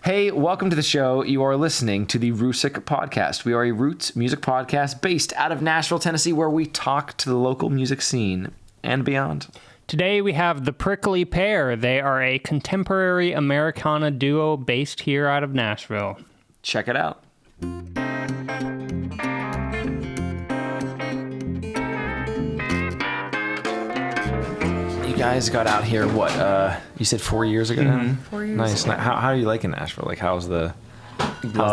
Hey, welcome to the show. You are listening to the Roosic podcast. We are a roots music podcast based out of Nashville, Tennessee, where we talk to the local music scene and beyond. Today we have the Prickly Pear. They are a contemporary Americana duo based here out of Nashville. Check it out. You guys got out here, you said 4 years ago now? 4 years Nice. ago. How do you like in Nashville? Like, how's the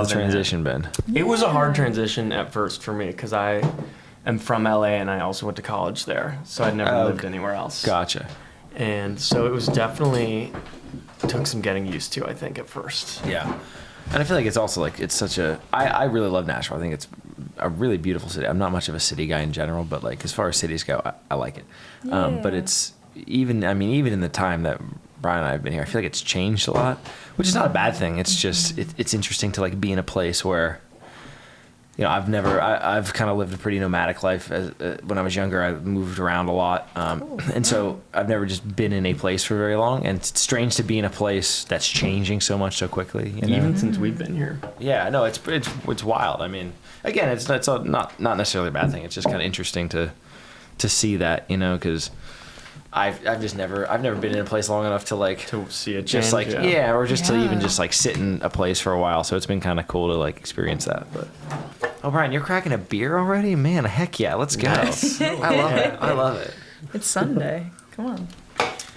transition been? It was a hard transition at first for me because I am from LA and I also went to college there. So I'd never lived anywhere else. Gotcha. And so it was definitely took some getting used to, I think, at first. Yeah. And I feel like it's also like, it's such a, I really love Nashville. I think it's a really beautiful city. I'm not much of a city guy in general, but like as far as cities go, I like it. But it's even in the time that Brian and I have been here, I feel like it's changed a lot, which is not a bad thing. It's just, it's interesting to like be in a place where, you know, I've kind of lived a pretty nomadic life. When I was younger, I moved around a lot. And so I've never just been in a place for very long. And it's strange to be in a place that's changing so much so quickly. You know? Even since we've been here. Yeah, no, it's wild. I mean, again, it's not necessarily a bad thing. It's just kind of interesting to see that, you know, because I've never been in a place long enough to like To see it just change, like to even just like sit in a place for a while. So it's been kind of cool to like experience that. But Brian, you're cracking a beer already, man. Heck yeah, let's go. Nice. I love it. It's Sunday. Come on.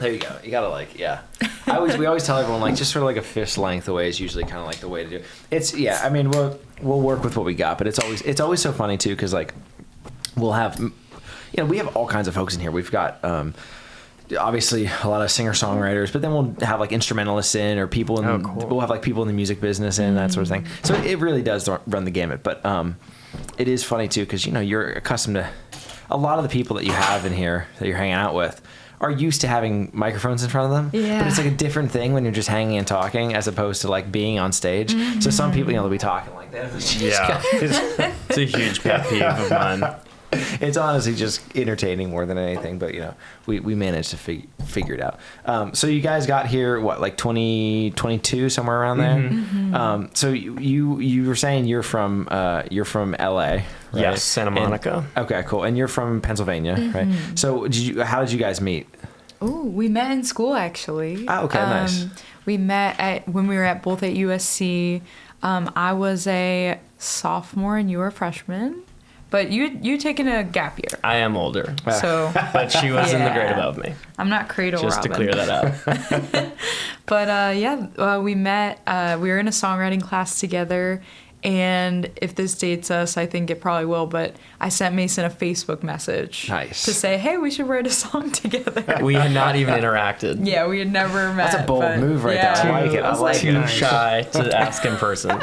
There you go. You gotta like, yeah. We always tell everyone like just sort of like a fist length away is usually kind of like the way to do it. It's I mean we'll work with what we got, but it's always so funny too because like we'll have, you know, we have all kinds of folks in here. We've got obviously a lot of singer-songwriters, but then we'll have like instrumentalists in or people in we'll have like people in the music business and that sort of thing. So it really does run the gamut, but it is funny too because, you know, you're accustomed to a lot of the people that you have in here that you're hanging out with are used to having microphones in front of them. Yeah. But it's like a different thing when you're just hanging and talking as opposed to like being on stage. So some people, you know, they'll be talking like that. Yeah. It's a huge pet peeve of mine. It's honestly just entertaining more than anything, but you know, we managed to figure it out. So you guys got here like 2022 somewhere around there. Mm-hmm. So you were saying you're from LA, right? Yes, Santa Monica. Okay, cool. And you're from Pennsylvania, right? So how did you guys meet? Oh, we met in school actually. Oh, okay, nice. We met when we were both at USC. I was a sophomore and you were a freshman. But you taking a gap year. I am older. So, But she was in the grade above me. I'm not Cradle Just Robin. to clear that up. But we met. We were in a songwriting class together. And if this dates us, I think it probably will. But I sent Mason a Facebook message Nice. to say, hey, we should write a song together. We had not even interacted. Yeah, we had never met. That's a bold move right there. I like it. I like Too it. shy to ask in person.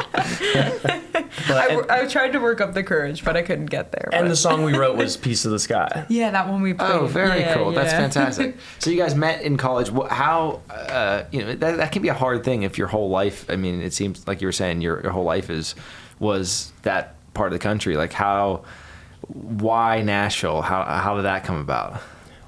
I tried to work up the courage, but I couldn't get there. And but- the song we wrote was Piece of the Sky. Yeah, that one we played. Oh, very Yeah, cool. That's yeah. fantastic. So you guys met in college. How, you know, that can be a hard thing if your whole life, I mean, it seems like you were saying your whole life was that part of the country. Like why Nashville? How did that come about?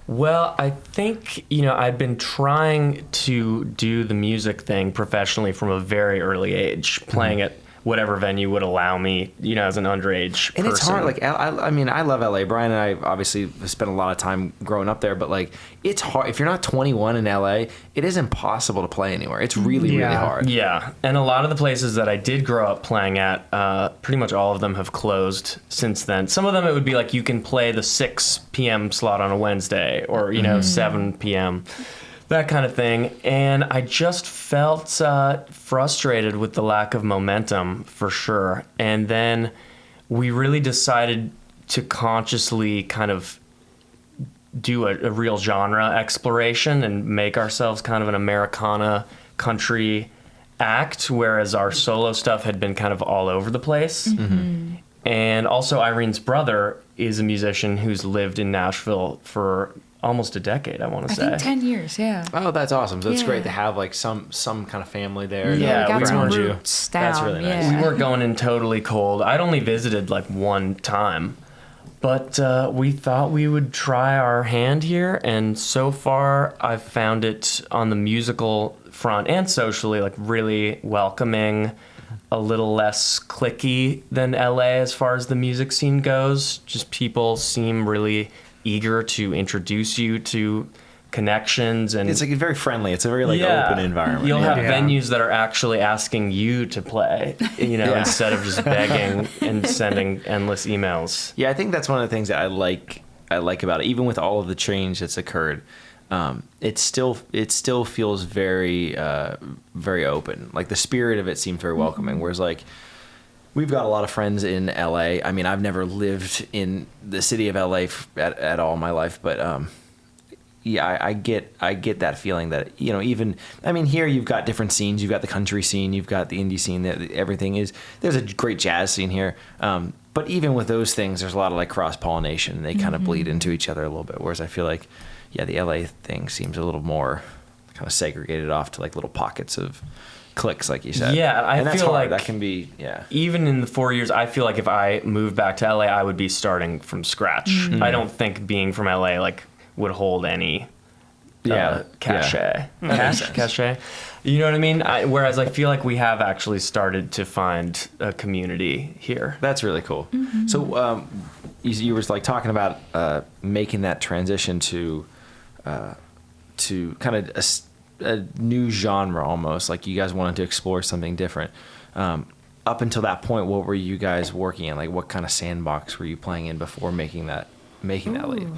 Well, I think, you know, I'd been trying to do the music thing professionally from a very early age, playing at whatever venue would allow me, you know, as an underage person. And it's hard. Like, I mean, I love LA. Brian and I obviously have spent a lot of time growing up there, but like, it's hard. If you're not 21 in LA, it is impossible to play anywhere. It's really, really hard. Yeah. And a lot of the places that I did grow up playing at, pretty much all of them have closed since then. Some of them it would be like you can play the 6 p.m. slot on a Wednesday or, you know, 7 p.m. That kind of thing. And I just felt frustrated with the lack of momentum for sure. And then we really decided to consciously kind of do a real genre exploration and make ourselves kind of an Americana country act, whereas our solo stuff had been kind of all over the place. Mm-hmm. And also Irene's brother is a musician who's lived in Nashville for almost a decade, I want to say. I think 10 years, yeah. Oh, that's awesome. So it's Yeah. great to have like some kind of family there. Yeah, we got we some weren't roots down. That's really nice. Yeah. We weren't going in totally cold. I'd only visited like one time, But we thought we would try our hand here, and so far I've found it on the musical front and socially like really welcoming, a little less cliquey than LA as far as the music scene goes. Just people seem really eager to introduce you to connections, and It's like very friendly. It's a very like open environment. You'll have Yeah. venues that are actually asking you to play, Yeah. instead of just begging and sending endless emails. Yeah, I think that's one of the things that I like about it. Even with all of the change that's occurred, it still feels very very open. Like the spirit of it seems very welcoming. Whereas like we've got a lot of friends in LA. I mean, I've never lived in the city of LA at all in my life, but yeah, I get that feeling that, even, I mean, here you've got different scenes. You've got the country scene, you've got the indie scene, everything is, there's a great jazz scene here. But even with those things, there's a lot of like cross-pollination. They kind of bleed into each other a little bit. Whereas I feel like, yeah, the LA thing seems a little more kind of segregated off to like little pockets of cliques, like you said. Yeah, I and that's feel hard. like That can be, yeah. even in the 4 years, I feel like if I moved back to LA, I would be starting from scratch. I don't think being from LA would hold any cachet. Cachet. You know what I mean? Whereas I feel like we have actually started to find a community here. That's really cool. So you were like talking about making that transition to kind of a new genre almost, like you guys wanted to explore something different. Up until that point, what were you guys working in? Like what kind of sandbox were you playing in before making that leap?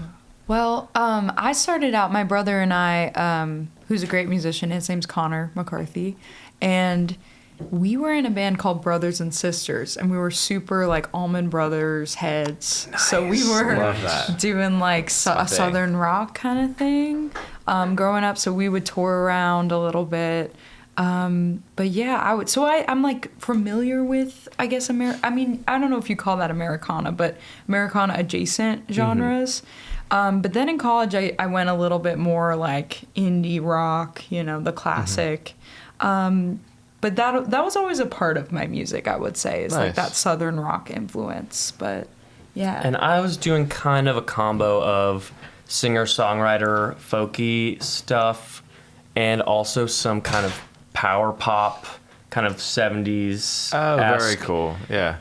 Well, I started out, my brother and I, who's a great musician, his name's Connor McCarthy, and we were in a band called Brothers and Sisters, and we were super like Allman Brothers heads. Nice. So we were Love that. doing like a southern rock kind of thing growing up. So we would tour around a little bit. But yeah, I'm like familiar with, I guess, I mean, I don't know if you call that Americana, but Americana adjacent genres. But then in college, I went a little bit more like indie rock, the classic. But that was always a part of my music, I would say, is like that southern rock influence. But yeah. And I was doing kind of a combo of singer-songwriter, folky stuff, and also some kind of power pop, kind of 70s. Oh, very cool. Yeah.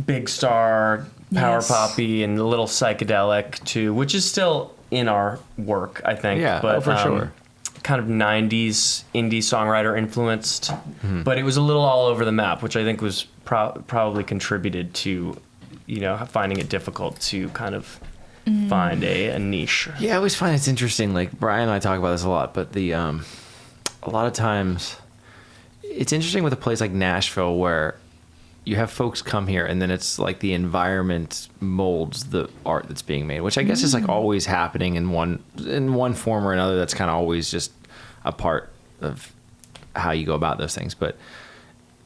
Big star, power Yes. poppy, and a little psychedelic too, which is still in our work, I think. Yeah, but for sure. Kind of 90s indie songwriter influenced, but it was a little all over the map, which I think was probably contributed to, finding it difficult to kind of find a niche. Yeah, I always find it's interesting. Like Brian and I talk about this a lot, but a lot of times it's interesting with a place like Nashville where you have folks come here and then it's like the environment molds the art that's being made, which I guess is like always happening in one form or another. That's kind of always just a part of how you go about those things. But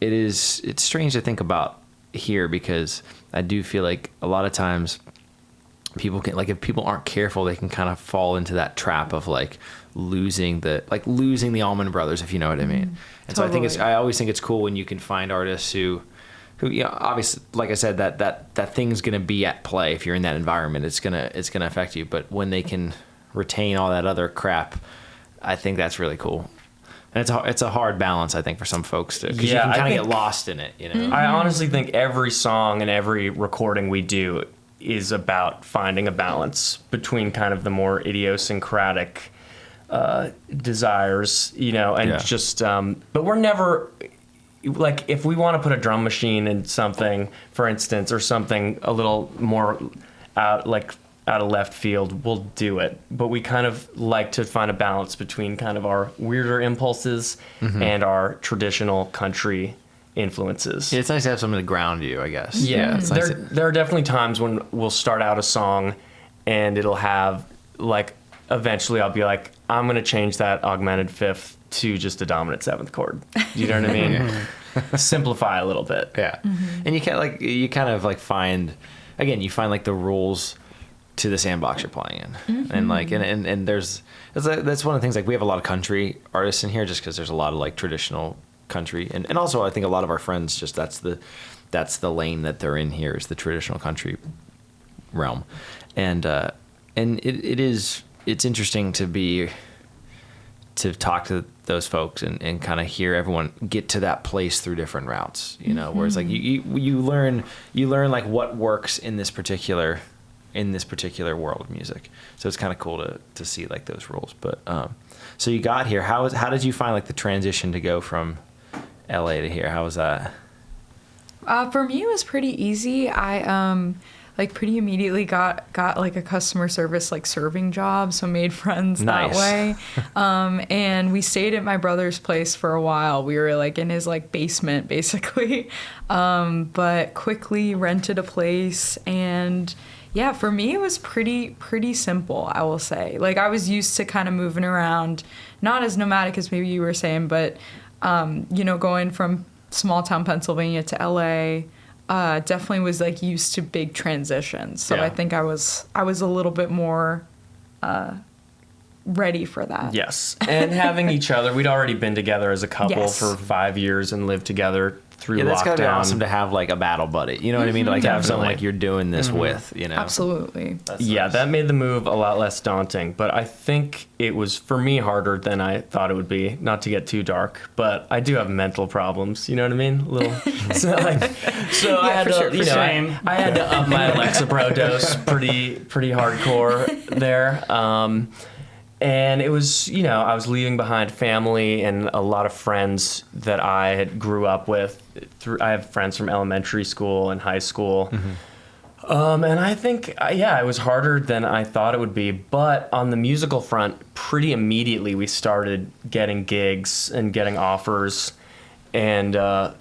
it's strange to think about here because I do feel like a lot of times people can, like, if people aren't careful, they can kind of fall into that trap of like losing the Allman Brothers, if you know what I mean. And Totally. so I always think it's cool when you can find artists who obviously, like I said, that thing's gonna be at play if you're in that environment. It's gonna affect you. But when they can retain all that other crap, I think that's really cool. And it's a hard balance, I think, for some folks to, because you can kind of get lost in it. I honestly think every song and every recording we do is about finding a balance between kind of the more idiosyncratic desires, just. But we're never. Like, if we want to put a drum machine in something, for instance, or something a little more out of left field, we'll do it. But we kind of like to find a balance between kind of our weirder impulses and our traditional country influences. It's nice to have something to ground you, I guess. Yeah, it's nice there are definitely times when we'll start out a song and it'll have, like, eventually I'll be like, I'm going to change that augmented fifth to just a dominant seventh chord. You know what I mean? Simplify a little bit. Yeah. And you kind of find like the rules to the sandbox you're playing in. And that's one of the things, like, we have a lot of country artists in here just because there's a lot of like traditional country, and also I think a lot of our friends, just that's the lane that they're in here, is the traditional country. realm, and it's interesting to talk to those folks and kind of hear everyone get to that place through different routes, where it's like you learn like what works in this particular world of music. So it's kind of cool to see like those roles. But so you got here. How did you find like the transition to go from LA to here? How was that? For me, it was pretty easy. I like pretty immediately got like a customer service like serving job, so made friends Nice. that way. And we stayed at my brother's place for a while. We were like in his like basement basically, but quickly rented a place. And yeah, for me it was pretty simple, I will say. Like I was used to kind of moving around, not as nomadic as maybe you were saying, but going from small town Pennsylvania to LA. Definitely was like used to big transitions, so Yeah. I think I was a little bit more ready for that. Yes, and having each other, we'd already been together as a couple Yes. for 5 years and lived together through Yeah, that's lockdown. gotta be awesome to have like a battle buddy. You know what I mean? Like to have someone Definitely. like you're doing this with. Absolutely. That's Yeah, nice. that made the move a lot less daunting, but I think it was for me harder than I thought it would be. Not to get too dark, but I do have mental problems. You know what I mean? So I had to, for sure, same. I had to up my Lexapro dose pretty hardcore there. And it was, I was leaving behind family and a lot of friends that I had grew up with. I have friends from elementary school and high school. And I think, it was harder than I thought it would be. But on the musical front, pretty immediately we started getting gigs and getting offers and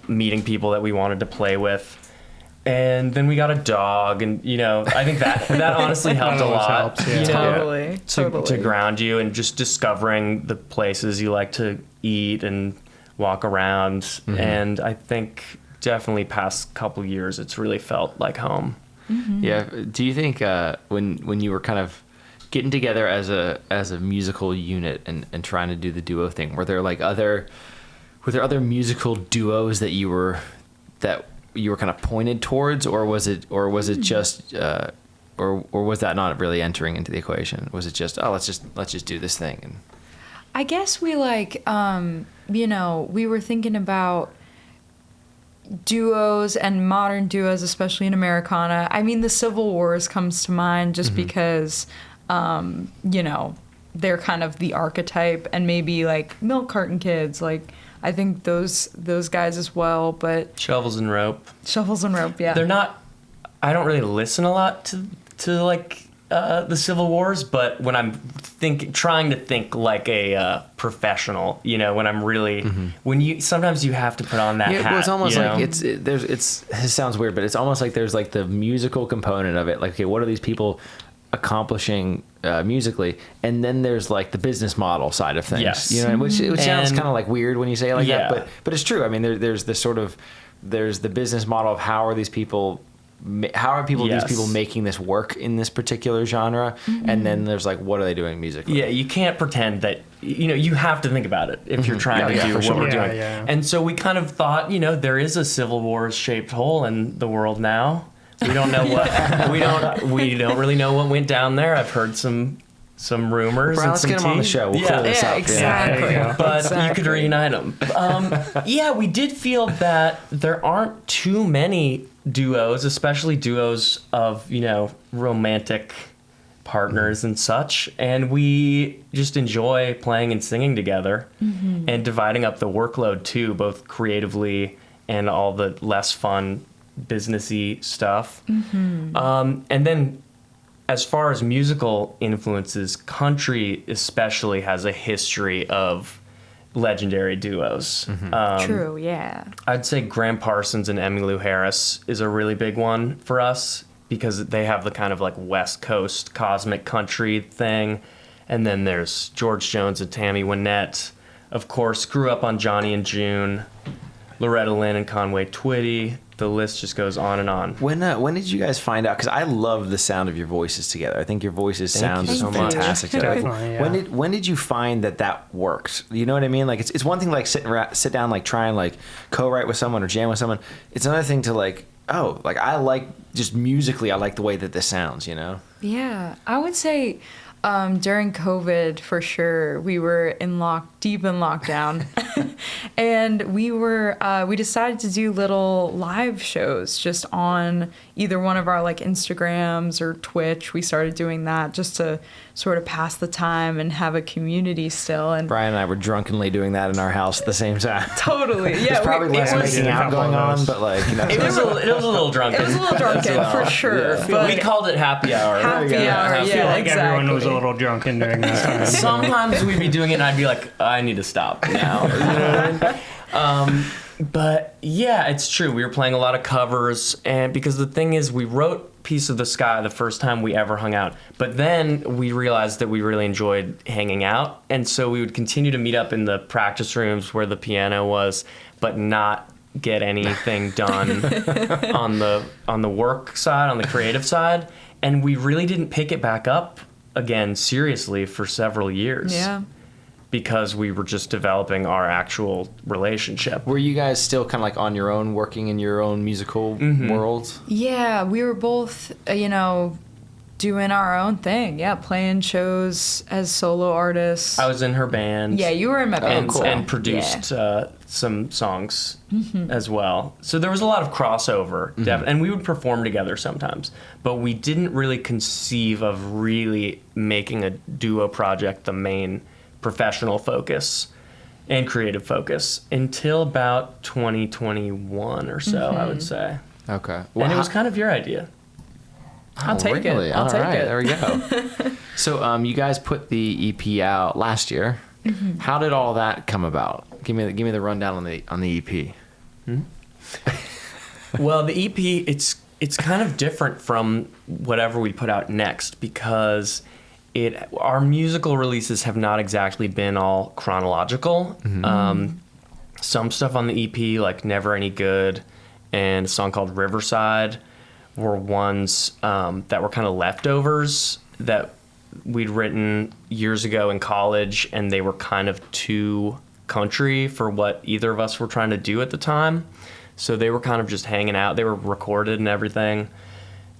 meeting people that we wanted to play with. And then we got a dog, and I think that honestly helped a always lot. helps, yeah. Totally. To ground you and just discovering the places you like to eat and walk around. And I think definitely past couple years, it's really felt like home. Yeah. Do you think when you were kind of getting together as a musical unit and trying to do the duo thing, were there other musical duos that you were kind of pointed towards, or was it just or was that not really entering into the equation? Was it just let's just do this thing? And I guess we we were thinking about duos and modern duos, especially in Americana. I mean, the Civil Wars comes to mind just because, they're kind of the archetype, and maybe like Milk Carton Kids, like I think those guys as well. But Shovels and Rope. Shovels and Rope, yeah. They're not. I don't really listen a lot to like the Civil Wars, but when I'm trying to think like a professional, when I'm really sometimes you have to put on that hat. Well, it's almost like know? it sounds weird, but it's almost like there's like the musical component of it. Like, okay, what are these people accomplishing musically, and then there's like the business model side of things. Yes. Which sounds And- kind of like weird when you say it like Yeah. that, but it's true. I mean, there's the business model of how are these people Yes. these people making this work in this particular genre, and then there's like what are they doing musically? Yeah, you can't pretend that, you have to think about it if you're trying to do for what sure. we're Yeah, doing. yeah. And so we kind of thought, there is a Civil Wars shaped hole in the world now. We don't know what, we don't really know what went down there. I've heard some rumors. Brian, and let's some get him on the tea. show. We'll Yeah. clear this Yeah, up. exactly. There you go. But you Exactly. could reunite them. We did feel that there aren't too many duos, especially duos of, romantic partners and such. And we just enjoy playing and singing together and dividing up the workload too, both creatively and all the less fun businessy stuff. And then as far as musical influences, country especially has a history of legendary duos. True, yeah. I'd say Graham Parsons and Emmylou Harris is a really big one for us because they have the kind of like West Coast cosmic country thing. And then there's George Jones and Tammy Wynette. Of course, grew up on Johnny and June, Loretta Lynn and Conway Twitty. The list just goes on and on. When did you guys find out? Because I love the sound of your voices together. I think your voices sound you so much. fantastic together. Definitely, yeah. When did you find that worked? You know what I mean? Like it's one thing to like sit down, like try and like co-write with someone or jam with someone. It's another thing to like like I like just musically, I like the way that this sounds, you know? Yeah, I would say during COVID, for sure, we were deep in lockdown, and we decided to do little live shows just on either one of our like Instagrams or Twitch. We started doing that just to sort of pass the time and have a community still. And Brian and I were drunkenly doing that in our house at the same time. Totally, yeah. There's probably less making out going on, but like, you know. It was a little drunken. It was a little drunken, for sure. Yeah. But we called it happy hour. happy hour, I feel yeah, like exactly. everyone was a little drunken during that time. Sometimes we'd be doing it and I'd be like, I need to stop now. You know what I mean? But yeah, it's true. We were playing a lot of covers, and because the thing is, we wrote Piece of the Sky the first time we ever hung out, but then we realized that we really enjoyed hanging out, and so we would continue to meet up in the practice rooms where the piano was, but not get anything done on the work side, on the creative side, and we really didn't pick it back up again seriously for several years. Yeah. Because we were just developing our actual relationship. Were you guys still kind of like on your own, working in your own musical world? Yeah, we were both, doing our own thing. Yeah, playing shows as solo artists. I was in her band. Yeah, you were in my band. and produced some songs as well. So there was a lot of crossover, and we would perform together sometimes. But we didn't really conceive of really making a duo project the main professional focus and creative focus until about 2021 or so, I would say. Okay. And it was kind of your idea. I'll take really? it. I'll take it. There we go. So you guys put the EP out last year. How did all that come about? Give me the rundown on the EP. Well, the EP, it's kind of different from whatever we put out next, because our musical releases have not exactly been all chronological. Some stuff on the EP, like Never Any Good and a song called Riverside, were ones that were kind of leftovers that we'd written years ago in college, and they were kind of too country for what either of us were trying to do at the time. So they were kind of just hanging out. They were recorded and everything.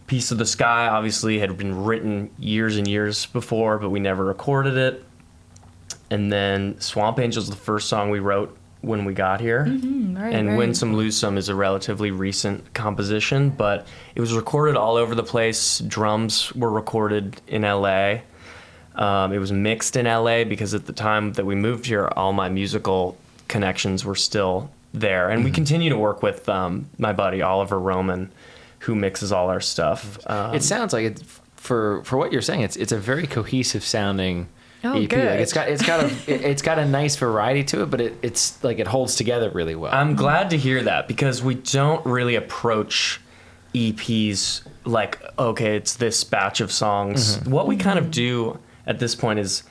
Piece of the Sky obviously had been written years and years before, but we never recorded it. And then Swamp Angel's the first song we wrote when we got here. Right. Win Some Lose Some is a relatively recent composition, but it was recorded all over the place. Drums were recorded in LA. It was mixed in LA because at the time that we moved here, all my musical connections were still there. And we continue to work with my buddy Oliver Roman, who mixes all our stuff. It sounds like for what you're saying, it's a very cohesive sounding EP. Good. Like it's got a nice variety to it, but it's like it holds together really well. I'm glad to hear that, because we don't really approach EPs like, okay, it's this batch of songs. What we kind of do at this point is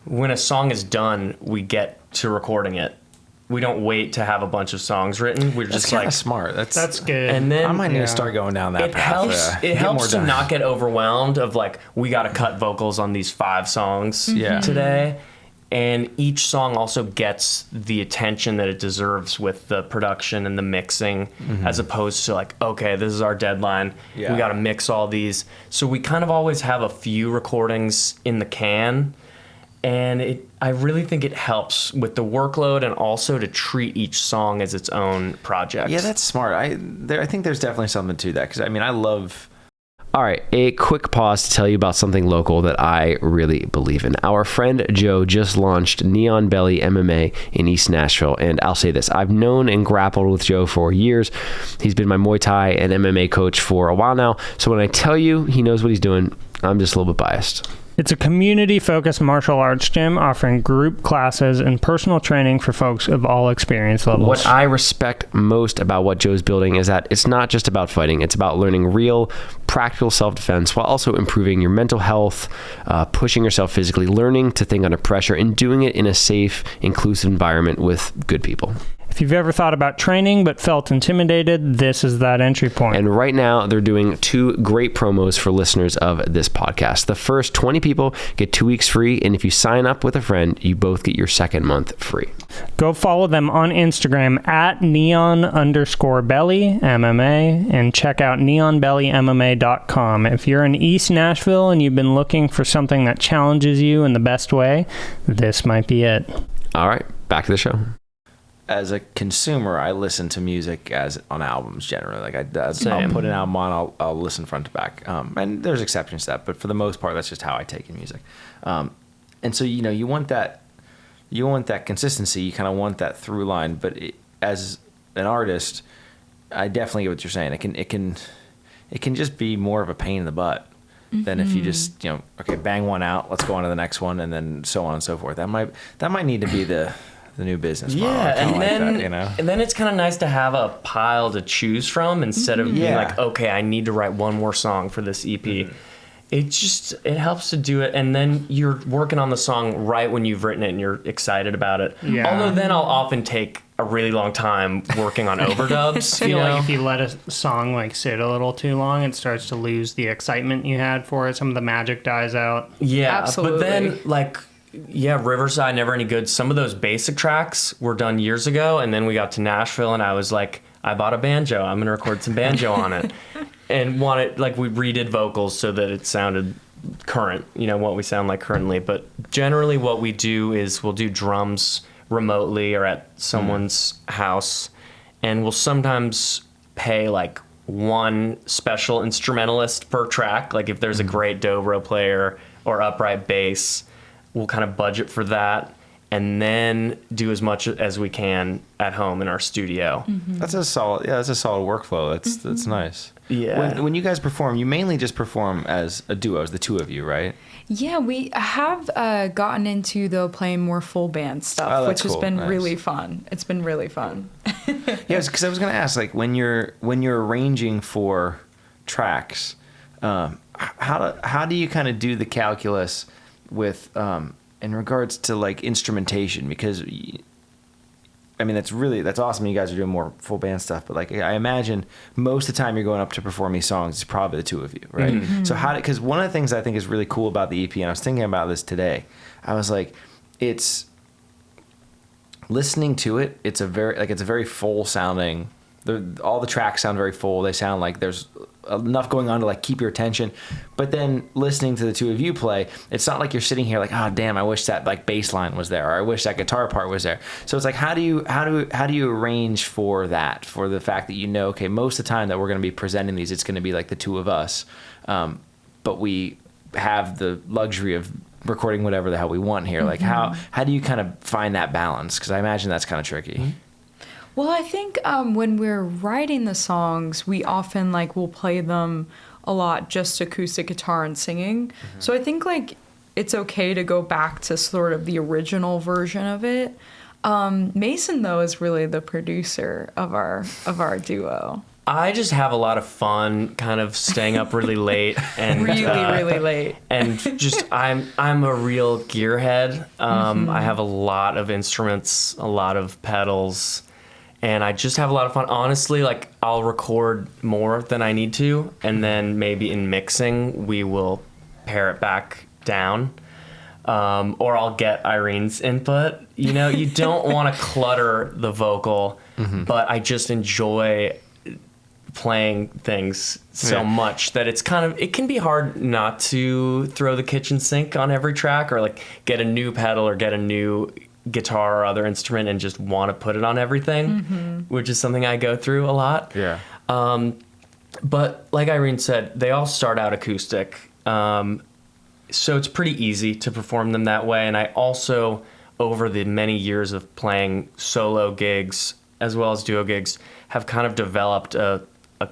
when a song is done, we get to recording it. We don't wait to have a bunch of songs written. We're That's just kind like of smart. That's good. And then I might need to start going down that path. It helps to not get overwhelmed of like, we got to cut vocals on these 5 songs today. And each song also gets the attention that it deserves with the production and the mixing, as opposed to like, okay, this is our deadline. Yeah. We got to mix all these. So we kind of always have a few recordings in the can. And I really think it helps with the workload, and also to treat each song as its own project. Yeah, that's smart. I think there's definitely something to that, because I mean, I love... All right, a quick pause to tell you about something local that I really believe in. Our friend Joe just launched Neon Belly MMA in East Nashville, and I'll say this, I've known and grappled with Joe for years. He's been my Muay Thai and MMA coach for a while now, so when I tell you he knows what he's doing, I'm just a little bit biased. It's a community-focused martial arts gym offering group classes and personal training for folks of all experience levels. What I respect most about what Joe's building is that it's not just about fighting. It's about learning real, practical self-defense while also improving your mental health, pushing yourself physically, learning to think under pressure, and doing it in a safe, inclusive environment with good people. If you've ever thought about training but felt intimidated, this is that entry point. And right now, they're doing 2 great promos for listeners of this podcast. The first 20 people get 2 weeks free, and if you sign up with a friend, you both get your second month free. Go follow them on Instagram at neon_belly MMA and check out neonbellymma.com. If you're in East Nashville and you've been looking for something that challenges you in the best way, this might be it. All right, back to the show. As a consumer, I listen to music as on albums generally. Like I'll Same. put an album on, I'll listen front to back. And there's exceptions to that, but for the most part, that's just how I take in music. And so you want that consistency. You kind of want that through line. But as an artist, I definitely get what you're saying. It can just be more of a pain in the butt than if you just okay, bang one out, let's go on to the next one, and then so on and so forth. That might need to be the new business model. Yeah, and then that, and then it's kind of nice to have a pile to choose from instead of being like, okay, I need to write one more song for this EP. It helps to do it, and then you're working on the song right when you've written it and you're excited about it. Yeah. Although then I'll often take a really long time working on overdubs. I feel like if you let a song like sit a little too long, it starts to lose the excitement you had for it. Some of the magic dies out. Yeah, Absolutely. but then Riverside, Never Any Good. Some of those basic tracks were done years ago, and then we got to Nashville, and I was like, I bought a banjo. I'm gonna record some banjo on it, and we redid vocals so that it sounded current. What we sound like currently. But generally, what we do is we'll do drums remotely or at someone's house, and we'll sometimes pay like one special instrumentalist per track. Like if there's a great dobro player or upright bass, we'll kind of budget for that and then do as much as we can at home in our studio. That's a solid workflow. That's nice. Yeah. When you guys perform, you mainly just perform as a duo, as the two of you, right? Yeah, we have gotten into playing more full band stuff, which has been really fun. It's been really fun. Yeah, because I was gonna ask, like, when you're arranging for tracks, how do you kind of do the calculus with in regards to like instrumentation? Because I mean that's awesome. You guys are doing more full band stuff, but like I imagine most of the time you're going up to perform these songs, it's probably the two of you, right? Mm-hmm. So because one of the things I think is really cool about the EP, and I was thinking about this today, I was like, it's listening to it. It's a very full sounding. All the tracks sound very full. They sound like there's enough going on to like keep your attention. But then listening to the two of you play, it's not like you're sitting here like, oh damn, I wish that like bass line was there, or I wish that guitar part was there. So it's like, how do you arrange for that, for the fact that okay, most of the time that we're going to be presenting these, it's going to be like the two of us, but we have the luxury of recording whatever the hell we want here. Like how do you kind of find that balance? Because I imagine that's kind of tricky. Mm-hmm. Well, I think when we're writing the songs, we often will play them a lot just acoustic guitar and singing. Mm-hmm. So I think it's okay to go back to sort of the original version of it. Mason though is really the producer of our duo. I just have a lot of fun kind of staying up really late and really late. And just I'm a real gearhead. I have a lot of instruments, a lot of pedals. And I just have a lot of fun. Honestly, I'll record more than I need to, and then maybe in mixing, we will pare it back down. Or I'll get Irene's input. You don't want to clutter the vocal, but I just enjoy playing things so much that it can be hard not to throw the kitchen sink on every track, or get a new pedal or get a new guitar or other instrument and just want to put it on everything, which is something I go through a lot. Yeah. But like Irene said, they all start out acoustic. So it's pretty easy to perform them that way. And I also, over the many years of playing solo gigs as well as duo gigs, have kind of developed a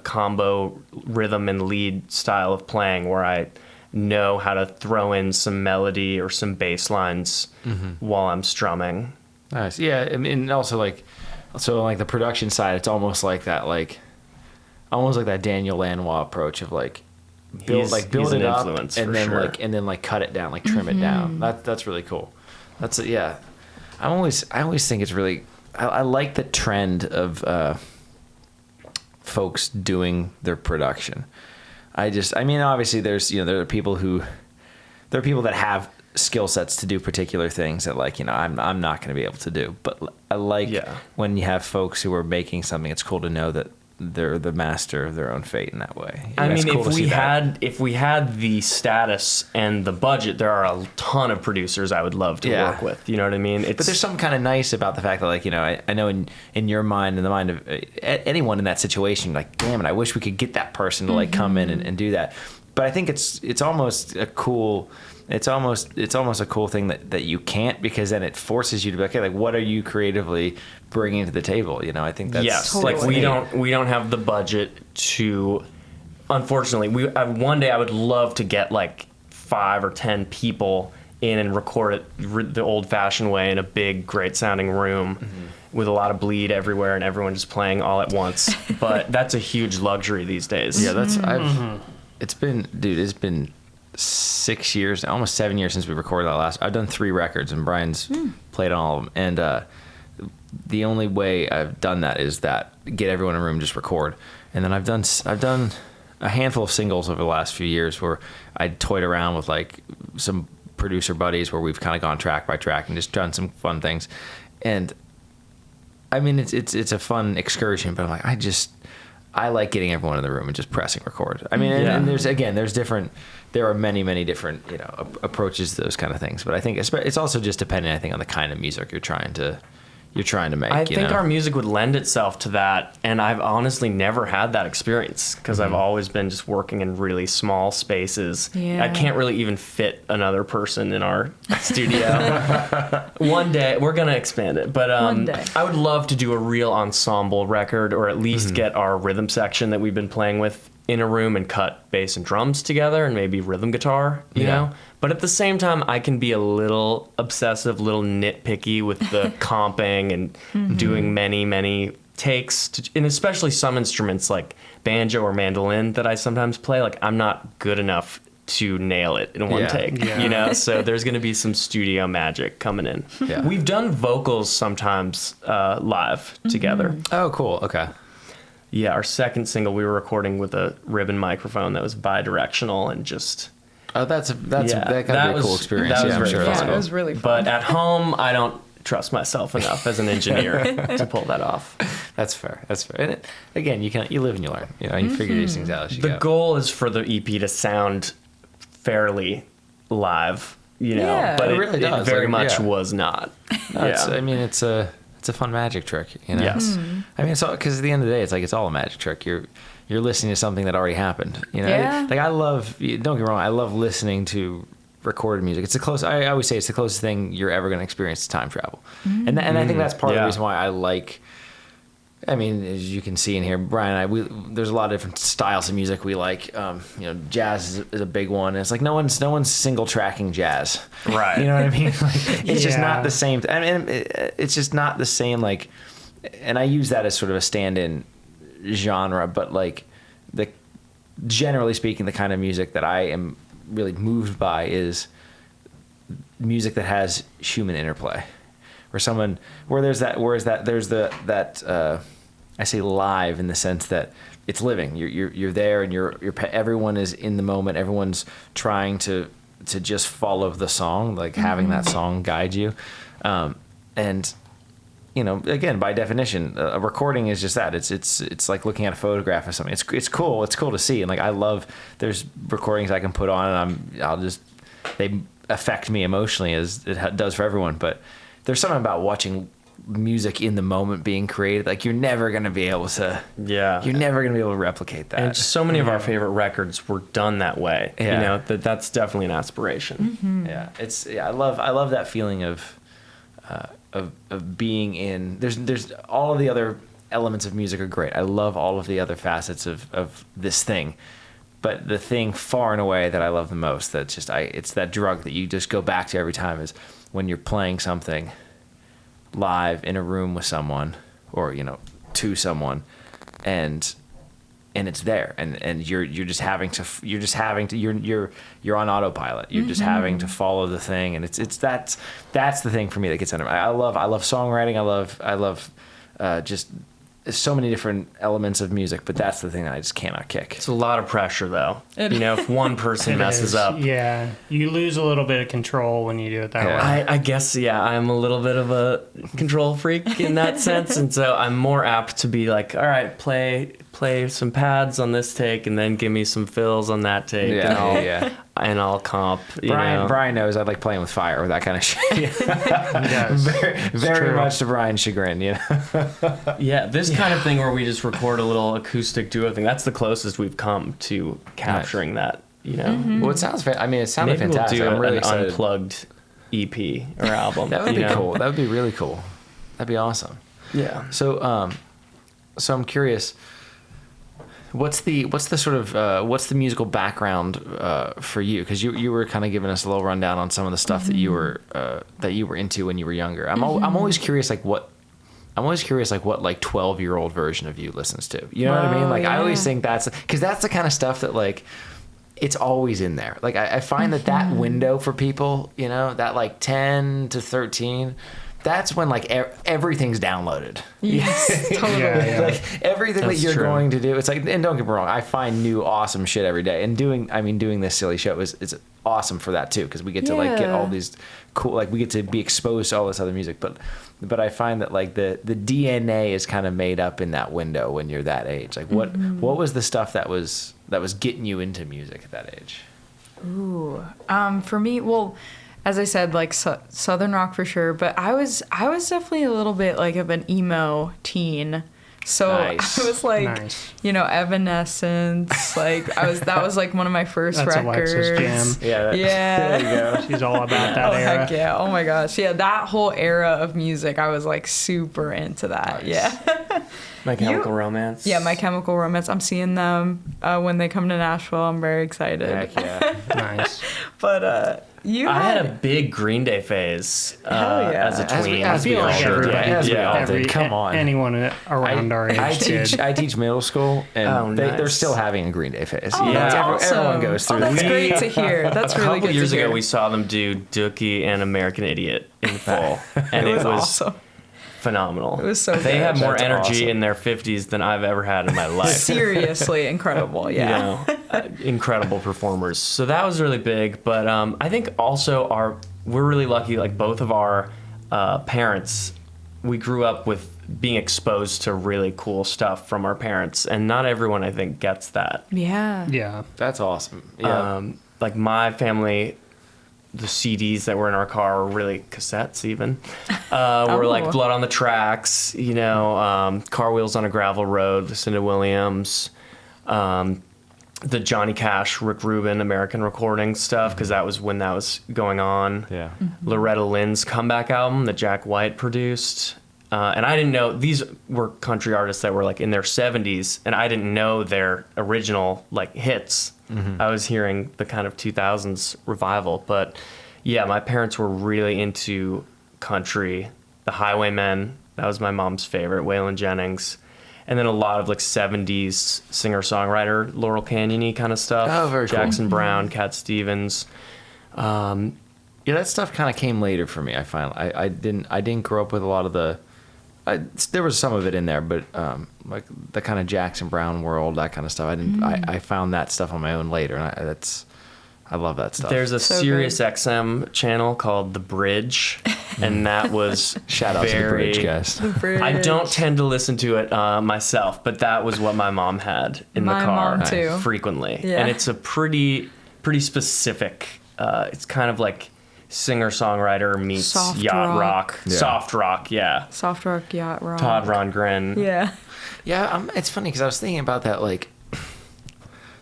combo rhythm and lead style of playing where I know how to throw in some melody or some bass lines while I'm strumming. Nice. Yeah, I mean, also the production side, it's almost like that, almost like that Daniel Lanois approach of build it up and then and then cut it down, trim it down. That's really cool. I always think it's really I like the trend of folks doing their production. I mean, obviously there are people that have skill sets to do particular things that I'm not going to be able to do, but I like when you have folks who are making something. It's cool to know that they're the master of their own fate in that way. I mean, if we had the status and the budget, there are a ton of producers I would love to work with. You know what I mean? But there's something kind of nice about the fact that I know in your mind, in the mind of anyone in that situation, damn it, I wish we could get that person to come in and do that. But I think it's almost a cool. It's almost a cool thing that you can't, because then it forces you to be okay. What are you creatively bringing to the table? I think that's we don't have the budget to. Unfortunately, one day I would love to get 5 or 10 people in and record it the old-fashioned way in a big, great-sounding room with a lot of bleed everywhere and everyone just playing all at once. But that's a huge luxury these days. Yeah, it's been 6 years, almost 7 years since we recorded that last. I've done 3 records, and Brian's played on all of them. And the only way I've done that is get everyone in a room, just record. And then I've done a handful of singles over the last few years where I toyed around with some producer buddies where we've kind of gone track by track and just done some fun things. And I mean, it's a fun excursion, but I'm I like getting everyone in the room and just pressing record. I mean, and there are many different, approaches to those kind of things. But I think it's also just depending, I think, on the kind of music you're trying to make. I think our music would lend itself to that, and I've honestly never had that experience because I've always been just working in really small spaces. Yeah. I can't really even fit another person in our studio. One day we're gonna expand it, but One day. I would love to do a real ensemble record, or at least get our rhythm section that we've been playing with in a room and cut bass and drums together and maybe rhythm guitar, you know? But at the same time, I can be a little obsessive, little nitpicky with the comping and doing many takes, and especially some instruments like banjo or mandolin that I sometimes play. I'm not good enough to nail it in one take, So there's going to be some studio magic coming in. Yeah. We've done vocals sometimes live together. Oh, cool. Okay. Yeah, our second single we were recording with a ribbon microphone that was bi-directional and just... Oh, that can be a cool experience. That was I'm sure. Yeah, it was really fun. But at home, I don't trust myself enough as an engineer to pull that off. That's fair. And again, you live and you learn. You figure these things out as you go. The goal is for the EP to sound fairly live, but it really does. It very much was not. No, it's a fun magic trick, Yes. I mean, because at the end of the day, it's all a magic trick. You're listening to something that already happened. Yeah. I love. Don't get me wrong. I love listening to recorded music. It's I always say it's the closest thing you're ever going to experience to time travel, and I think that's part of the reason why I like. I mean, as you can see in here, Brian and I, there's a lot of different styles of music we like. Jazz is a big one. It's no one's single tracking jazz, right? You know what I mean? It's just not the same. I mean, it's just not the same. And I use that as sort of a stand-in genre, but generally speaking, the kind of music that I am really moved by is music that has human interplay. There's I say live in the sense that it's living. You're there, and everyone is in the moment. Everyone's trying to just follow the song, having that song guide you. And again, by definition, a recording is just that. It's like looking at a photograph of something. It's cool. It's cool to see, and I love. There's recordings I can put on, and they affect me emotionally as it does for everyone, but. There's something about watching music in the moment being created. You're never going to be able to. Yeah. You're never going to be able to replicate that. And so many of our favorite records were done that way. Yeah. That's definitely an aspiration. Mm-hmm. Yeah. I love that feeling of being in. There's all of the other elements of music are great. I love all of the other facets of this thing. But the thing far and away that I love the most, it's that drug that you just go back to every time, is when you're playing something live in a room with someone, or to someone, and and it's there, and you're just having to you're on autopilot. You're just having to follow the thing, and that's the thing for me that gets under. I love songwriting. I love just so many different elements of music, but that's the thing that I just cannot kick. It's a lot of pressure, though. If one person messes up, yeah, you lose a little bit of control when you do it that way. I guess, I'm a little bit of a control freak in that sense, and so I'm more apt to be like, all right, play some pads on this take, and then give me some fills on that take, and I'll comp. Brian knows I like playing with fire with that kind of shit. very much to Brian's chagrin, Yeah, this kind of thing where we just record a little acoustic duo thing, that's the closest we've come to capturing that, Well, it sounds fantastic. Maybe fantastic. We'll do I'm really an excited. Unplugged EP or album. That would be cool. That would be really cool. That'd be awesome. Yeah. So I'm curious, what's the sort of what's the musical background for you? Because you were kind of giving us a little rundown on some of the stuff that you were into when you were younger. I'm always curious what 12-year-old version of you listens to. You know what I mean? Like I always think that's the kind of stuff that like it's always in there. Like I find that window for people, that like 10 to 13. That's when like everything's downloaded. Yes, totally. Yeah. Like everything That's that you're true. going to do, it's like, and don't get me wrong, I find new awesome shit every day. And doing this silly show it's awesome for that too, because we get to like get all these cool, like we get to be exposed to all this other music. But I find that like the DNA is kind of made up in that window when you're that age. Like what was the stuff that was getting you into music at that age? Ooh, for me, well, as I said, like Southern rock for sure, but I was definitely a little bit like of an emo teen. So Nice. I was like, Nice. Evanescence. Like that was like one of my first That's records. Alexa's jam. Yeah. Yeah. There you go. She's all about that Oh era. heck yeah! Oh my gosh, yeah, that whole era of music, I was like super into that. Nice. Yeah. My Chemical Romance. Yeah, My Chemical Romance. I'm seeing them when they come to Nashville. I'm very excited. Heck yeah. Nice. But you I had a big Green Day phase Hell yeah. as a As we- tween. as I feel all like did. everybody, As we all did. Come a- on. anyone around our age did. I teach middle school, and Oh, they're nice. still having a Green Day phase. Oh, Yeah. that's awesome. Everyone goes through that's that. great to hear. That's a really couple good years to hear. ago, we saw them do Dookie and American Idiot in full, and it was awesome. phenomenal. It was so They good. had more That's energy awesome. in their 50s than I've ever had in my life. Seriously incredible. Yeah. Incredible performers. So that was really big. But I think also we're really lucky. Like both of our parents, we grew up with being exposed to really cool stuff from our parents, and not everyone I think gets that. Yeah. Yeah. That's awesome. Yeah. Like my family, the CDs that were in our car were really cassettes even. Were like Blood on the Tracks, Car Wheels on a Gravel Road, Lucinda Williams, the Johnny Cash, Rick Rubin, American recording stuff, because that was when that was going on. Yeah. Loretta Lynn's comeback album that Jack White produced. And I didn't know, these were country artists that were like in their 70s, and I didn't know their original like hits. I was hearing the kind of 2000s revival. But yeah, my parents were really into country. The Highwaymen, that was my mom's favorite, Waylon Jennings. And then a lot of like 70s singer-songwriter, Laurel Canyon-y kind of stuff. Oh, very cool. Jackson Brown, Cat Stevens. Yeah, that stuff kind of came later for me. I find I didn't grow up with a lot of the. There was some of it in there, but like the kind of Jackson Brown world, that kind of stuff. I didn't. I found that stuff on my own later, and I love that stuff. There's a So Sirius good. XM channel called The Bridge, and that was Shout out to the Bridge, guys. I don't tend to listen to it myself, but that was what my mom had in My the car mom too. frequently, Yeah. and it's a pretty specific. It's kind of like singer-songwriter meets Soft yacht rock. rock. Yeah. Soft rock, yeah. Soft rock, yacht rock. Todd Rundgren. Yeah. Yeah, it's funny because I was thinking about that. Like,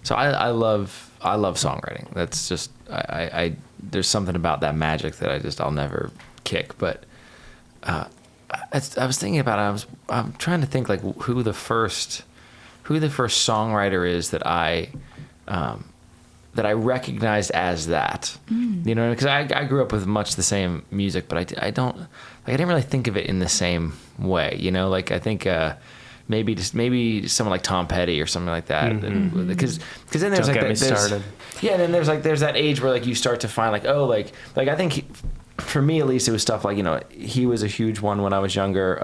so I love songwriting. That's just I there's something about that magic that I'll never kick. But I was thinking about it. I'm trying to think like who the first songwriter is that I recognized as that. You know, because I grew up with much the same music, but I didn't really think of it in the same way. You know, like I think maybe someone like Tom Petty or something like that. Because then there's Don't like get me started. Yeah, then there's that age where like you start to find like, oh, like I think for me at least it was stuff like, you know, he was a huge one when I was younger.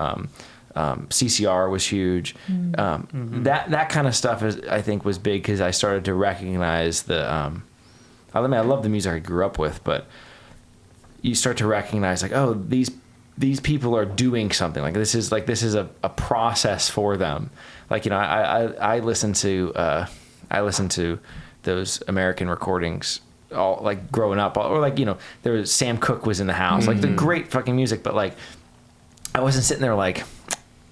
CCR was huge. That kind of stuff I think was big because I started to recognize the. I love the music I grew up with, but you start to recognize like, oh, these people are doing something. Like this is a process for them. Like, you know, I listen to those American recordings all like growing up, or like, you know, there was Sam Cooke was in the house, like the great fucking music, but like I wasn't sitting there like,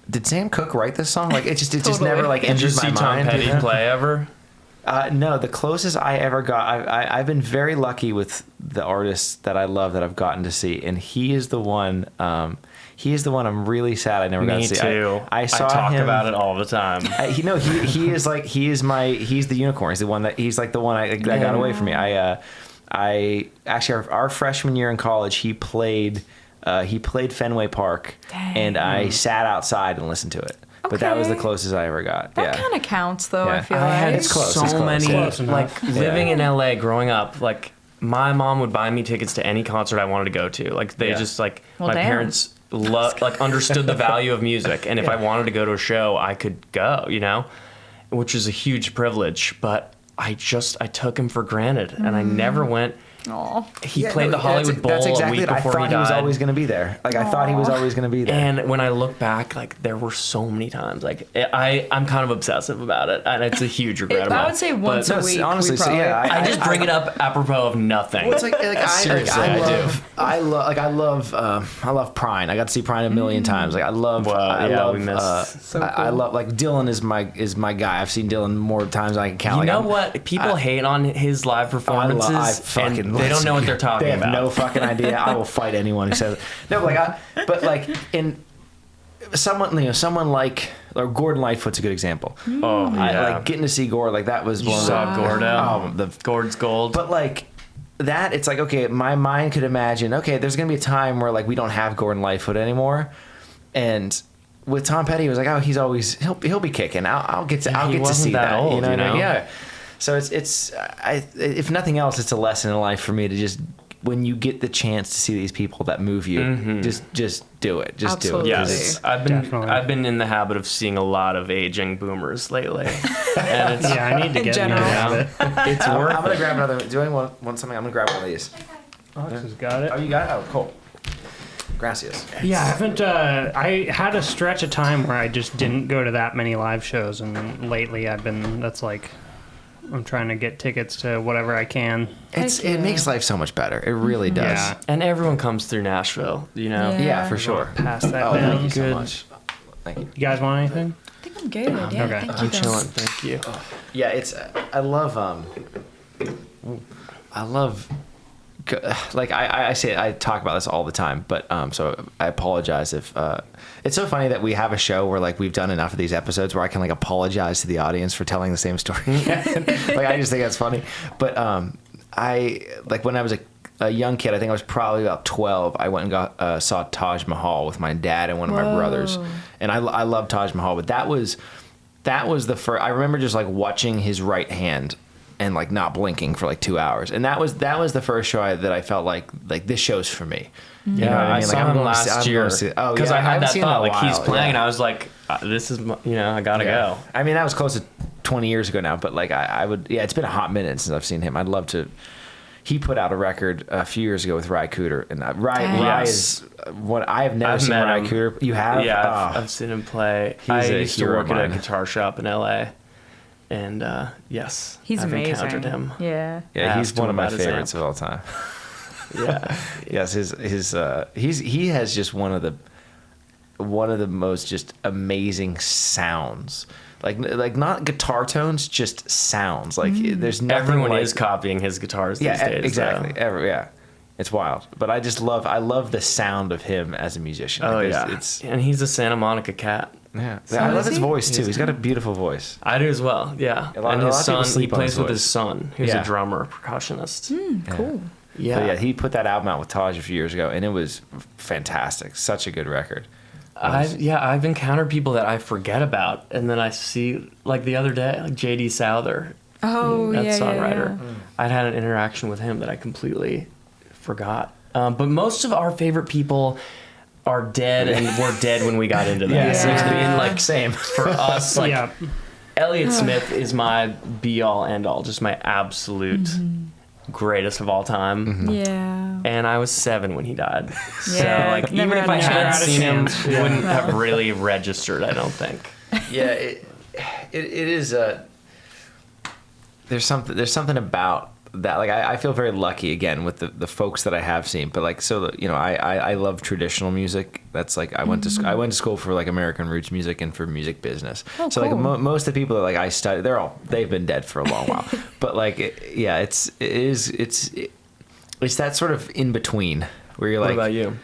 did Sam Cooke write this song? Like it just never like Did you entered my see Tom mind. Petty play ever? No, the closest I ever got, I've been very lucky with the artists that I love that I've gotten to see, and he is the one. He is the one I'm really sad I never got to see. Me too. I saw talk him about it all the time. He's the unicorn. He's the one that got away from me. I actually our freshman year in college, he played Fenway Park. Dang. And I sat outside and listened to it. But that was the closest I ever got. That kind of counts, though. Yeah. I feel I had like It's close, so it's close. many, Close enough. like living in LA growing up, like my mom would buy me tickets to any concert I wanted to go to. Like they just like, Well, my damn. parents like understood the value of music. And if I wanted to go to a show, I could go, you know, which is a huge privilege. But I took him for granted and I never went. Aw. He played the Hollywood Bowl a week before I thought he he was died. always going to be there. Like I thought he was always going to be there. And when I look back, like there were so many times, like I'm kind of obsessive about it, and it's a huge regret. of I mine. would say once But a week. honestly, we so, probably, yeah, I just bring it up apropos of nothing. Well, it's like Seriously, I love Prine. I got to see Prine a million times. Like I love. we missed. So I cool. love like Dylan is my guy. I've seen Dylan more times than I can count. You Like, know I'm- what? People hate on his live performances, I fucking and they don't know what they're talking They have about. no fucking idea. I will fight anyone who says it. No, but like in someone like or Gordon Lightfoot's a good example. Oh, yeah. I like getting to see Gord, like that was You one of saw the, Gordo. the Gord's gold. But like that, it's like, okay, my mind could imagine, okay, there's gonna be a time where like we don't have Gordon Lightfoot anymore, and with Tom Petty, it was like, oh, he'll be kicking. I'll get to he see wasn't that old, you know? you know? Yeah. So it's if nothing else, it's a lesson in life for me to just, when you get the chance to see these people that move you, just do it. Just Absolutely. do it. 'Cause Yes, Definitely. I've been in the habit of seeing a lot of aging boomers lately, and it's Yeah, I need to In get in general. there. it's I'm worth gonna it. grab another. Do anyone want something? I'm gonna grab one of these. Alex has got it. Oh, you got it? Oh, cool. Gracias. Yeah, I haven't. I had a stretch of time where I just didn't go to that many live shows, and lately I've been. That's like, I'm trying to get tickets to whatever I can. It makes life so much better. It really does. Yeah. And everyone comes through Nashville, you know. Yeah. Yeah, for sure. Pass that Oh, down. thank you so Good. much. Thank you. You guys want anything? I think I'm good. Yeah, Okay. thank you. I'm guys. chilling. Thank you. Yeah, it's. I love. Like I say, I talk about this all the time, but so I apologize if it's so funny that we have a show where like we've done enough of these episodes where I can like apologize to the audience for telling the same story. Like I just think that's funny. But I like when I was a young kid, I think I was probably about 12. I went and saw Taj Mahal with my dad and one of my brothers, and I love Taj Mahal. But that was the first. I remember just like watching his right hand and like not blinking for like 2 hours, and that was the first show that I felt like this show's for me. You know what I mean? saw Like, him going to last see- I'm year going to see- oh, because yeah, I had haven't that seen him in thought, a like he's while, playing, yeah. and I was like, this is, I gotta Yeah. go. I mean, that was close to 20 years ago now, but like I would, yeah, it's been a hot minute since I've seen him. I'd love to. He put out a record a few years ago with Ry Cooder, and Ry Yes. is what I have never I've seen met Ry him. Cooder. You have? Yeah, Oh. I've seen him play. He's I a used to hero work of at a mine. guitar shop in LA, and yes, He's I've amazing. encountered him. Yeah. Yeah, he's asked him one of my about his favorites amp. of all time. Yeah, Yes, he has just one of the most just amazing sounds. Like not guitar tones, just sounds. Like there's nothing. everyone like, is copying his guitars these yeah, days. exactly. though. Yeah, it's wild. But I love the sound of him as a musician. Oh Like, yeah, it's and he's a Santa Monica cat. yeah. So I love is his he? voice too. He's got a beautiful voice. I do as well. Yeah, A lot- and a his lot of people son. He sleep on plays his with voice. his son, who's Yeah. a drummer, percussionist. Cool. Yeah. But yeah, he put that album out with Taj a few years ago, and it was fantastic. Such a good record. I've encountered people that I forget about, and then I see, like the other day, like J.D. Souther. Oh, that yeah, songwriter. yeah. I'd had an interaction with him that I completely forgot. But most of our favorite people are dead, and were dead when we got into that. Yeah, So yeah. I mean, like, Same. for us, like, Yeah. Elliott Smith is my be-all, end-all, just my absolute greatest of all time. Yeah. And I was 7 when he died. So, Yeah, like, never even if I had had a seen him, chance. it wouldn't have really registered, I don't think. Yeah, it is there's something about that. Like I feel very lucky again with the folks that I have seen. But like I love traditional music. That's like I went to school for like American roots music and for music business. Oh, so cool. like most of the people that like I study, they've been dead for a long while. But like it's that sort of in between where you're What like, about you?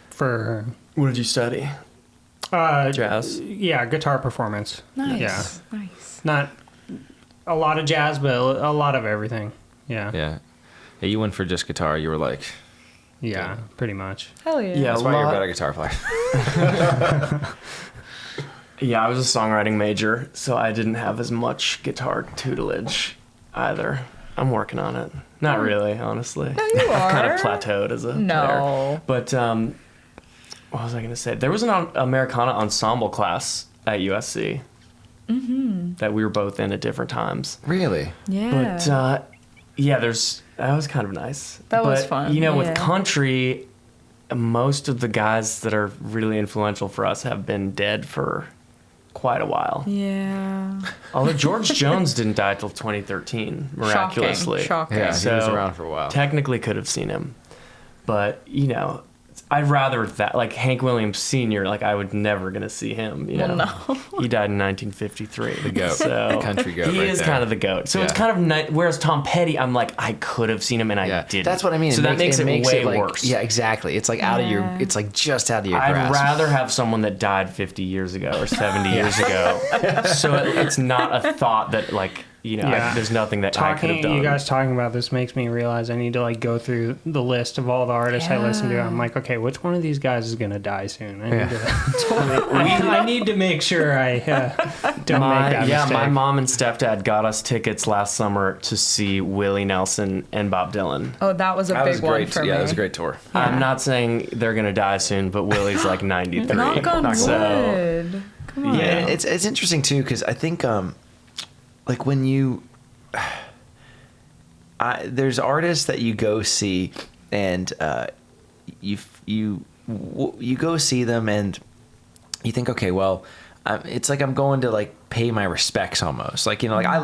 For What did you study? Jazz? yeah, guitar performance. Nice. Yeah. Nice. Not a lot of jazz, but a lot of everything. Yeah. yeah, you went for just guitar. You were like, Yeah, pretty much. Hell yeah. Yeah. that's why you're a better guitar player. Yeah, I was a songwriting major, so I didn't have as much guitar tutelage either. I'm working on it. Not really, honestly. No, you I've kind of are. plateaued as a No. player. But what was I going to say? There was an Americana ensemble class at USC that we were both in at different times. Really? Yeah. But that was kind of nice. That was But, fun, You know, with yeah. country, most of the guys that are really influential for us have been dead for quite a while. yeah. Although George Jones didn't die till 2013, miraculously. Shocking. Yeah, So he was around for a while. Technically could have seen him. But, you know, I'd rather that, like Hank Williams Sr., like I would never gonna see him, you know. Well, no. He died in 1953. The goat. So The country goat he right is there. kind of the goat. So it's Yeah. kind of nice. Whereas Tom Petty, I'm like, I could have seen him and I Yeah, didn't. that's what I mean. So that makes it way like, worse. Yeah, exactly. It's like out of your. Yeah. It's like just out of your I'd grasp. rather have someone that died 50 years ago or 70 years ago. So it's not a thought that, like, you know, Yeah. there's nothing that I could have done. You guys talking about this makes me realize I need to like go through the list of all the artists I listen to. I'm like, okay, which one of these guys is gonna die soon? I need to make sure I don't make that mistake. My mom and stepdad got us tickets last summer to see Willie Nelson and Bob Dylan. Oh, that was a That big was a great. one for me. Yeah, that was a great tour. I'm not saying they're gonna die soon, but Willie's like 93. Knock on So wood. Come on. Yeah. It's interesting too because I think like when you there's artists that you go see and you go see them and you think, okay, well, it's like I'm going to like pay my respects almost. Like, you know, like I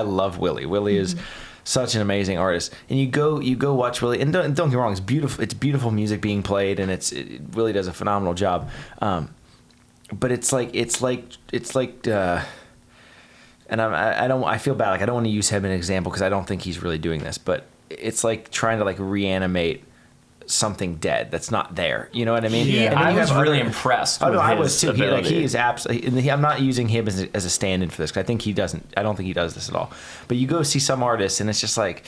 love Willie. Willie is such an amazing artist. And you go watch Willie, and don't get me wrong, it's beautiful. It's beautiful music being played, and it really does a phenomenal job. But it's like and I feel bad. Like I don't want to use him as an example because I don't think he's really doing this. But it's like trying to like reanimate something dead that's not there. You know what I mean? Yeah. And then I you was have really other- impressed Oh with no, I his was too. ability. He is absolutely. I'm not using him as a stand-in for this because I think he doesn't. I don't think he does this at all. But you go see some artists and it's just like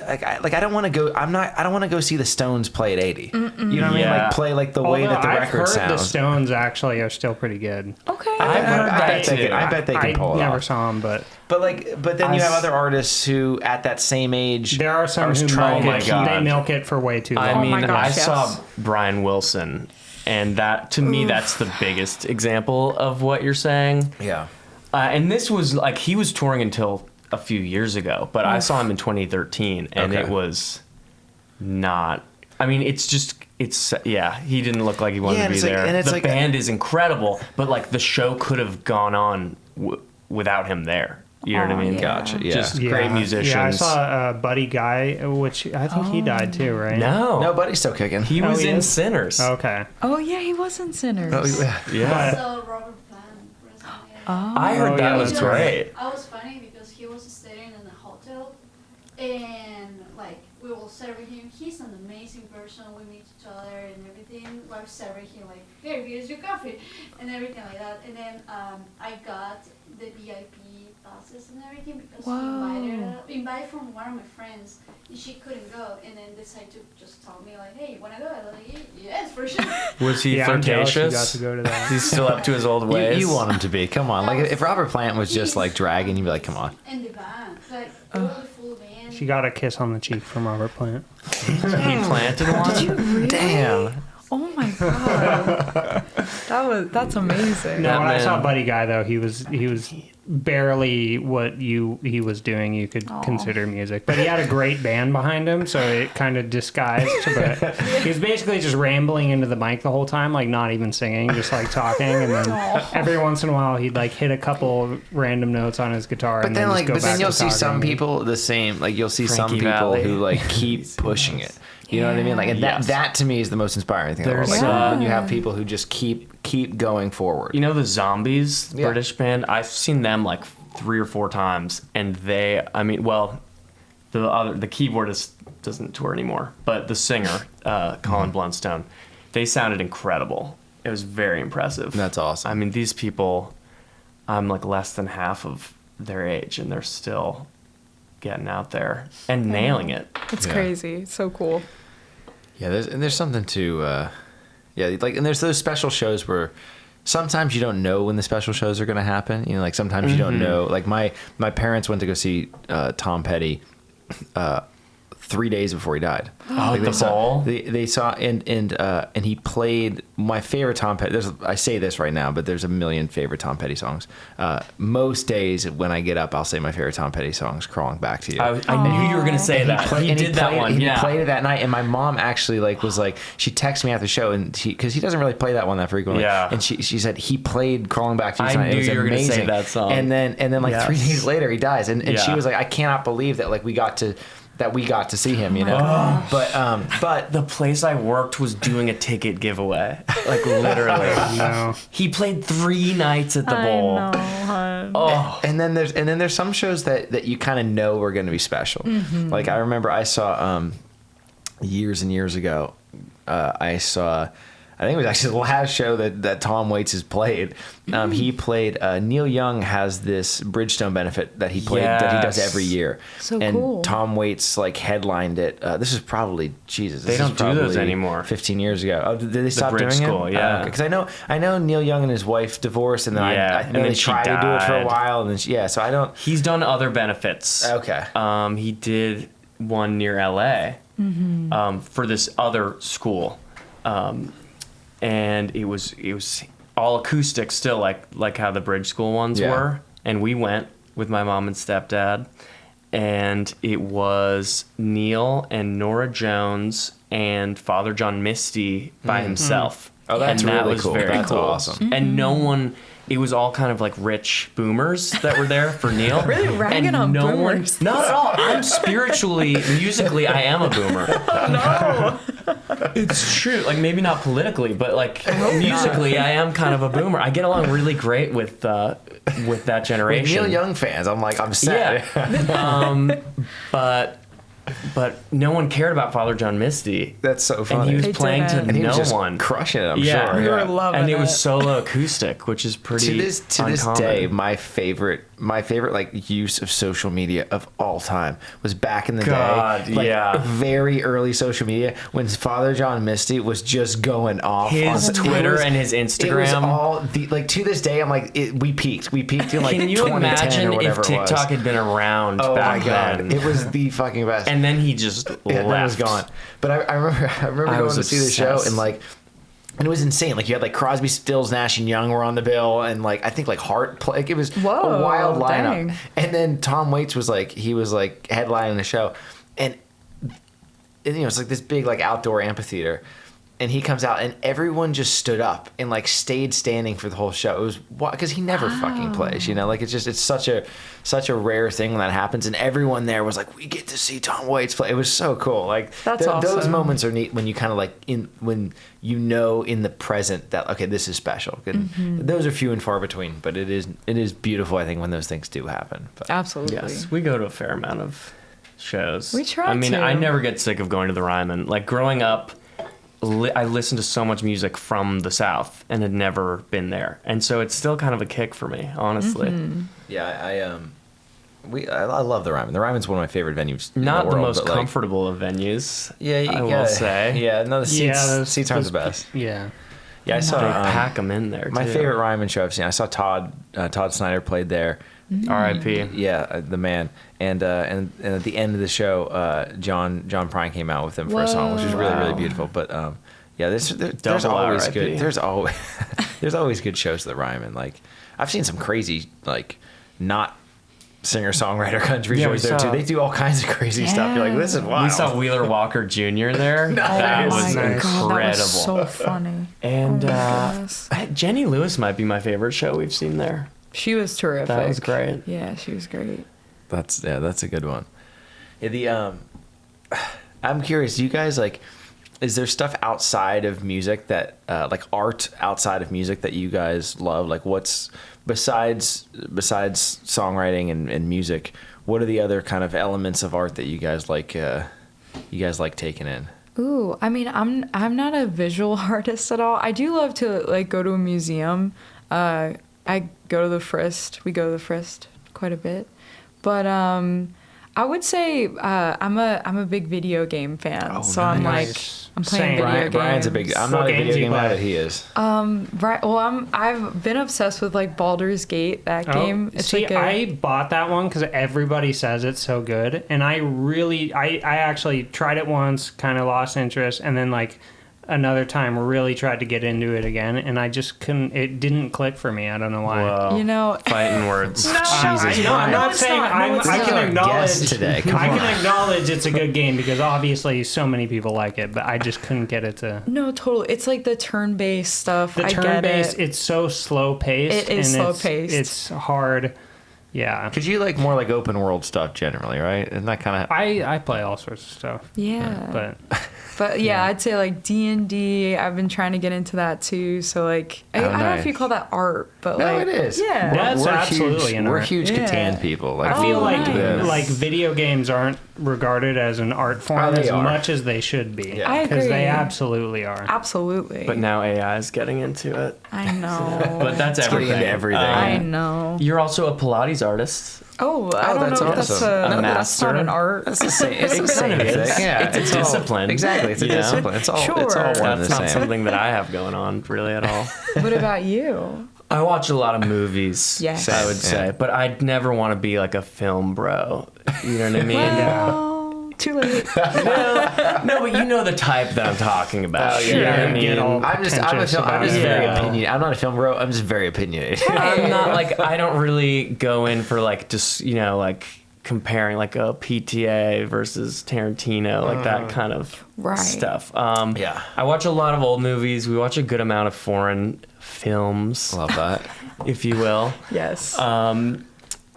I don't want to go. I don't want to go see the Stones play at 80. You know what I mean? Yeah. Like play like the way Although that the I've record heard sounds. the Stones actually are still pretty good. Okay. I've heard I that bet they too. can. I bet they can pull it I never off. saw them, but But then you have other artists who, at that same age, there are some who trying milk to it. my keep. God. They milk it for way too long. I Oh mean, my gosh, I yes. saw Brian Wilson, and that to me, that's the biggest example of what you're saying. Yeah. And this was like he was touring until a few years ago, but I saw him in 2013, and Okay. it was not. I mean, it's he didn't look like he wanted Yeah, to be it's like- there. and it's The like- band is incredible, but like the show could have gone on without him there. You know what I Aw, mean? yeah. Gotcha. Yeah. Just great musicians. Yeah, I saw Buddy Guy, which I think he died too, right? No, Nobody's still kicking. he Oh, was he in is? Sinners. Okay. Oh yeah, he was in Sinners. Oh, yeah. Yeah, So Robert Plant recently. I heard Oh, that yeah, was that's great. I was funny because he was staying in a hotel, and like we were serving him. He's an amazing person. We meet each other and everything. We're serving him like, here, here's your coffee, and everything like that. And then I got the VIP pass classes and everything because Whoa. he invited from one of my friends. And she couldn't go, and then decided to just tell me like, "Hey, you wanna go?" I was like, "Yes, for sure." Was he I'm jealous you flirtatious? got to go to that. He's still up to his old ways. You want him to be. Come on. Like if Robert Plant was just like dragging, you'd be like, come on. And the band, like all the full band. She got a kiss on the cheek from Robert Plant. He planted one. Did you really? Damn. Oh my god. That's amazing. No, That when I saw man- Buddy Guy though, he was barely what he was doing you could consider music, but he had a great band behind him, so it kind of disguised. But he was basically just rambling into the mic the whole time, like not even singing, just like talking, and then every once in a while he'd like hit a couple random notes on his guitar. But and then then like, just go but then back you'll to see some talking. people the same. Like you'll see some Frankie people Valli. who like keep pushing it. You know what I mean? Like and Yes. that to me is the most inspiring thing. in the world. There's, Like when you have people who just keep going forward. You know the Zombies, Yeah. British band? I've seen them like 3 or 4 times, and the keyboardist doesn't tour anymore, but the singer, Colin Blunstone, they sounded incredible. It was very impressive. That's awesome. I mean, these people, I'm like less than half of their age, and they're still getting out there and nailing it. It's Yeah. crazy. So cool. Yeah, there's something to, like, and there's those special shows where sometimes you don't know when the special shows are going to happen. You know, like sometimes you don't know. Like my parents went to go see Tom Petty 3 days before he died. Oh, the ball? They saw and he played my favorite Tom Petty. I say this right now, but there's a million favorite Tom Petty songs. Most days when I get up, I'll say my favorite Tom Petty songs, "Crawling Back to You." I knew you were going to say that. He did that one. And Yeah. he played it that night, and my mom actually was like, she texted me after the show, and because he doesn't really play that one that frequently. Yeah. And she said he played "Crawling Back to You" I tonight. knew It was you were gonna say amazing. that song. And then like 3 Yes. days later, he dies, and she Yeah. was like, I cannot believe that we got to see him, you know. But The place I worked was doing a ticket giveaway. Like literally. No. He played 3 nights at the bowl. I know, hon. Oh, and then there's some shows that you kind of know are going to be special. Mm-hmm. Like I remember I saw years and years ago. I think it was actually the last show that Tom Waits has played. He played Neil Young has this Bridgestone benefit that he played that he does Yes. every year. So and cool. Tom Waits like headlined it. This is probably Jesus. They This don't is do those probably anymore. 15 years ago. Oh, did they stop Bridge doing School, it? yeah. Because I know Neil Young and his wife divorced, and then Yeah, I and know then they she tried to do it for a died. while, and then so I don't. he's done other benefits. Okay. He did one near LA for this other school. And it was all acoustic still, like how the Bridge School ones Yeah. were. And we went with my mom and stepdad, and it was Neil and Nora Jones and Father John Misty by himself. Oh, that's And that really was cool. very That's cool. awesome. And no one. It was all kind of like rich boomers that were there for Neil. Really ragging and on no boomers. One, not at all. I'm musically, I am a boomer. No. It's true. Like maybe not politically, but like musically, I am kind of a boomer. I get along really great with that With generation. Neil Young fans, I'm sad. Yeah. But no one cared about Father John Misty. That's so And funny. he was They playing to didn't. And he no was just one. crushing it, I'm Yeah. sure. We were Yeah. loving And it was it. solo acoustic, which is pretty To this uncommon. day, my favorite like use of social media of all time was back in the God, day, like yeah. very early social media when Father John Misty was just going off. His on Twitter and his It was Instagram. all to this day. I'm like, we peaked in like Can you 2010 imagine or if whatever it was. TikTok had been around Oh back my god, then? it was the fucking best. And then he just Yeah, then it was left. gone. But I remember I going was to see the show obsessed. and it was insane. Like you had like Crosby, Stills, Nash and Young were on the bill, and like I think like Hart like it was Whoa, a wild lineup. dang. And then Tom Waits was headlining the show, and it's like this big like outdoor amphitheater. And he comes out, and everyone just stood up and like stayed standing for the whole show. It was because he never fucking plays, like it's such a rare thing when that happens. And everyone there was like, we get to see Tom Waits play. It was so cool. Like That's those awesome. moments are neat when you kind of like when in the present that okay, this is special. And those are few and far between, but it is beautiful. I think when those things do happen. But, Absolutely. Yes, we go to a fair amount of shows. We try I mean, to. I never get sick of going to the Ryman. Like growing up, I listened to so much music from the South and had never been there, and so it's still kind of a kick for me, honestly. Yeah, I love the Ryman. The Ryman's one of my favorite venues. Not in the world, most but, like, comfortable of venues. Yeah, I will say. Yeah, no, the seats aren't the best. Yeah. Yeah, I saw. They pack them in there. My too. favorite Ryman show I've seen. I saw Todd Snyder played there. R.I.P. Yeah, the man. And at the end of the show, John Prine came out with him for a song, which was really really beautiful. But yeah, there's always RIP. good. There's always good shows at the Ryman. Like I've seen some crazy like not singer-songwriter country shows there too. They do all kinds of crazy stuff. You're like, this is wild. We saw Wheeler Walker Jr. there. That was incredible. That was so funny. And Oh my goodness. Jenny Lewis might be my favorite show we've seen there. She was terrific. That was great. Yeah, she was great. That's a good one. Yeah, I'm curious. Do you guys like? Is there stuff outside of music that like art outside of music that you guys love? Like what's besides songwriting and music? What are the other kind of elements of art that you guys like? You guys like taking in? Ooh, I mean, I'm not a visual artist at all. I do love to like go to a museum. I go to the Frist. We go to the Frist quite a bit, but I would say I'm a big video game fan. Oh, so I'm like nice. I'm playing Same. video games. Brian's a big. I'm What not a games video do you game guy, play? but he is. Right. Well, I've been obsessed with like Baldur's Gate. That game. It's See, like I bought that one because everybody says it's so good, and I actually tried it once, kind of lost interest, and then like another time really tried to get into it again, and I just couldn't. It didn't click for me. I don't know why. Whoa. You know. Fighting words. No, Jesus, No, I'm Brian. not it's saying not. No, it's I not. can Our acknowledge guest today. Come I on. can acknowledge it's a good game because obviously so many people like it, but I just couldn't get it to. No, totally. It's like the turn-based stuff. The I get turn-based, it. it's so slow-paced. It is and slow-paced. It's hard. Yeah. Because you like more like open world stuff generally, right? Isn't that kind of? I play all sorts of stuff. Yeah. But yeah, I'd say like D&D. I've been trying to get into that too. So like, I don't know if you call that art, but No, like, it is. Yeah. That's we're absolutely huge, an We're art. huge Yeah. Catan people. Like I feel Oh, like nice. video games aren't regarded as an art form they as are. much as they should be. Yeah. I Because agree. they absolutely are. Absolutely. But now AI is getting into it. I know. But that's It's getting everything. into everything. I know. You're also a Pilates artist. Oh, I don't that's know if that's awesome. a A that's not master. an art. That's the same. It's the It same kind of thing. is. Yeah, It's a all- discipline. Exactly, it's a You know? discipline. It's all. It's all Sure. one and That's the not same. something that I have going on really at all. What about you? I watch a lot of movies. Yes. I would say, Yeah. but I'd never want to be like a film bro. You know what I mean? Well, too late. No, but you know the type that I'm talking about. Oh, You know yeah. what I Yeah, mean? get all I'm just pretentious about it. very Yeah. opinionated. I'm not a film bro. I'm just very opinionated. I'm not like I don't really go in for like just like comparing like a PTA versus Tarantino, like that kind of Right. stuff. Yeah. I watch a lot of old movies. We watch a good amount of foreign films, Love that. if you will. Yes.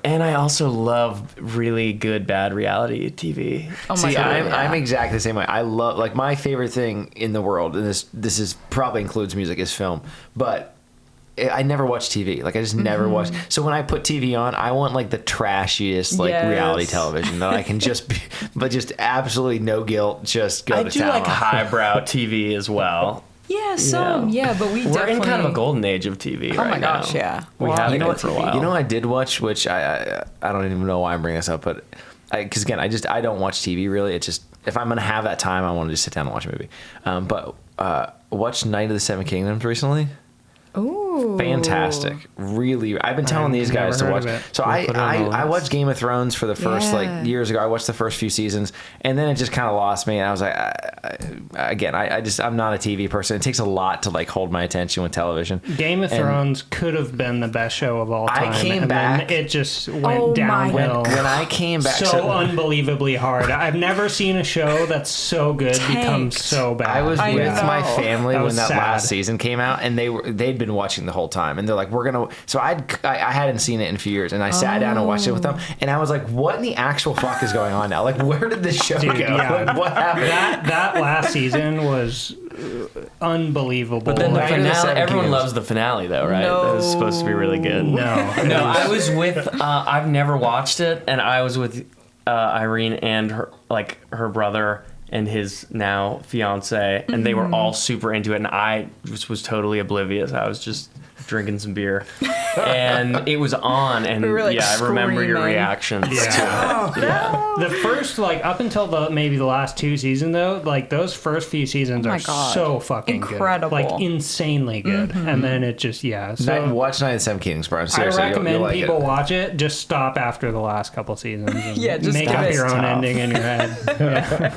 And I also love really good bad reality TV. Oh my See, God, I'm yeah. exactly the same way. I love like my favorite thing in the world, and this is probably includes music, is film, but I never watch TV. Like I just never watch. So when I put TV on, I want like the trashiest like Yes. reality television that I can just be, but just absolutely no guilt, just go I to do town like on. highbrow TV as well. Yeah, some. Yeah, but we We're definitely. in kind of a golden age of TV Oh right my now. gosh, yeah. We Wow. have You know been what? for a while. You know what I did watch, which I don't even know why I'm bringing this up, but because again, I don't watch TV really. It's just if I'm gonna have that time, I want to just sit down and watch a movie. But watched Night of the Seven Kingdoms recently. Ooh. Fantastic, really. I've been telling these guys to never watch. heard of it. So We'll put it on the I list. watched Game of Thrones for the first Yeah. like years ago. I watched the first few seasons, and then it just kind of lost me. And I was like, I'm not a TV person. It takes a lot to like hold my attention with television. Game of And Thrones could have been the best show of all I time. came and back- then it just Oh went my downhill. When I came back, so unbelievably hard. I've never seen a show that's so good become Tanked. so bad. I was I with know. my family That when was that sad. last season came out, and they'd been watching the whole time, and they're like, "We're gonna." So I hadn't seen it in a few years, and I sat down and watched it with them, and I was like, "What in the actual fuck is going on now? Like, where did this show Dude, go? yeah. Like, what happened?" that last season was unbelievable. But then the Night of the finale, Seven everyone Kingdoms. loves the finale though, right? No. That was supposed to be really good. no, No, I was with. I've never watched it, and I was with Irene and her brother and his now fiance, and they were all super into it, and I just was totally oblivious. I was just drinking some beer, and it was on, and We were, like, I remember your screaming. reactions. Yeah. The first, like, up until maybe the last 2 seasons, though, like, those first few seasons Oh my are God. so fucking Incredible. good. Like, insanely good. And then it just, so Watch Night at the Seven Kingdoms, bro. I Seriously, recommend you'll like people it. watch it. Just stop after the last couple seasons. And Yeah, just make give up it- your own Tough. ending in your head.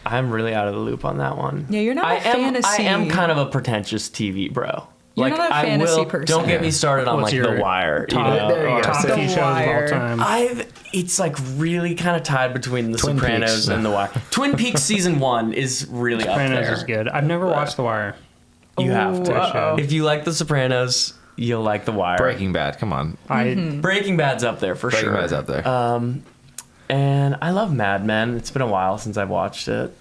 I'm really out of the loop on that one. Yeah, you're not a fantasy- I am kind of a pretentious TV bro. You're not a fantasy person. Don't get me started on What's like your The Wire. You top, know? there you go. top The few shows of all Wire. time. It's like really kind of tied between The Twin Sopranos Peaks. and The Wire. Twin Peaks season 1 is really up Sopranos there. is good. I've never watched The Wire. You have to. uh-oh. If you like The Sopranos, you'll like The Wire. Breaking Bad. Come on. Breaking Bad's up there for Breaking sure. Bad's up there. And I love Mad Men. It's been a while since I've watched it.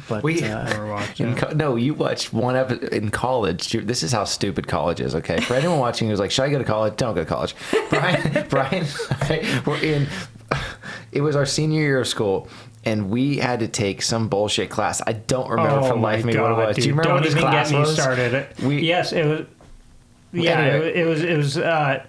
But Never watched it. No, you watched one episode in college. This is how stupid college is, okay? For anyone watching who's like, should I go to college? Don't go to college. Brian, it was our senior year of school, and we had to take some bullshit class. I don't remember for the life of me what it was. Dude, Do you remember don't what this even class get me was? started. Yes, it was. Yeah, Anyway. it was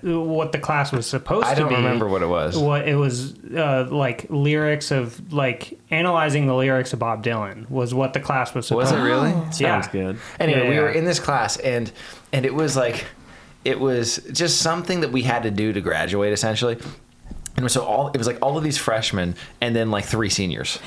what the class was supposed I to don't be. remember what it was. What it was like lyrics of like analyzing the lyrics of Bob Dylan was what the class was supposed Was it really? to. sounds good. Anyway, Yeah, we yeah. were in this class, and it was like, it was just something that we had to do to graduate, essentially. And so it was like all of these freshmen and then like 3 seniors.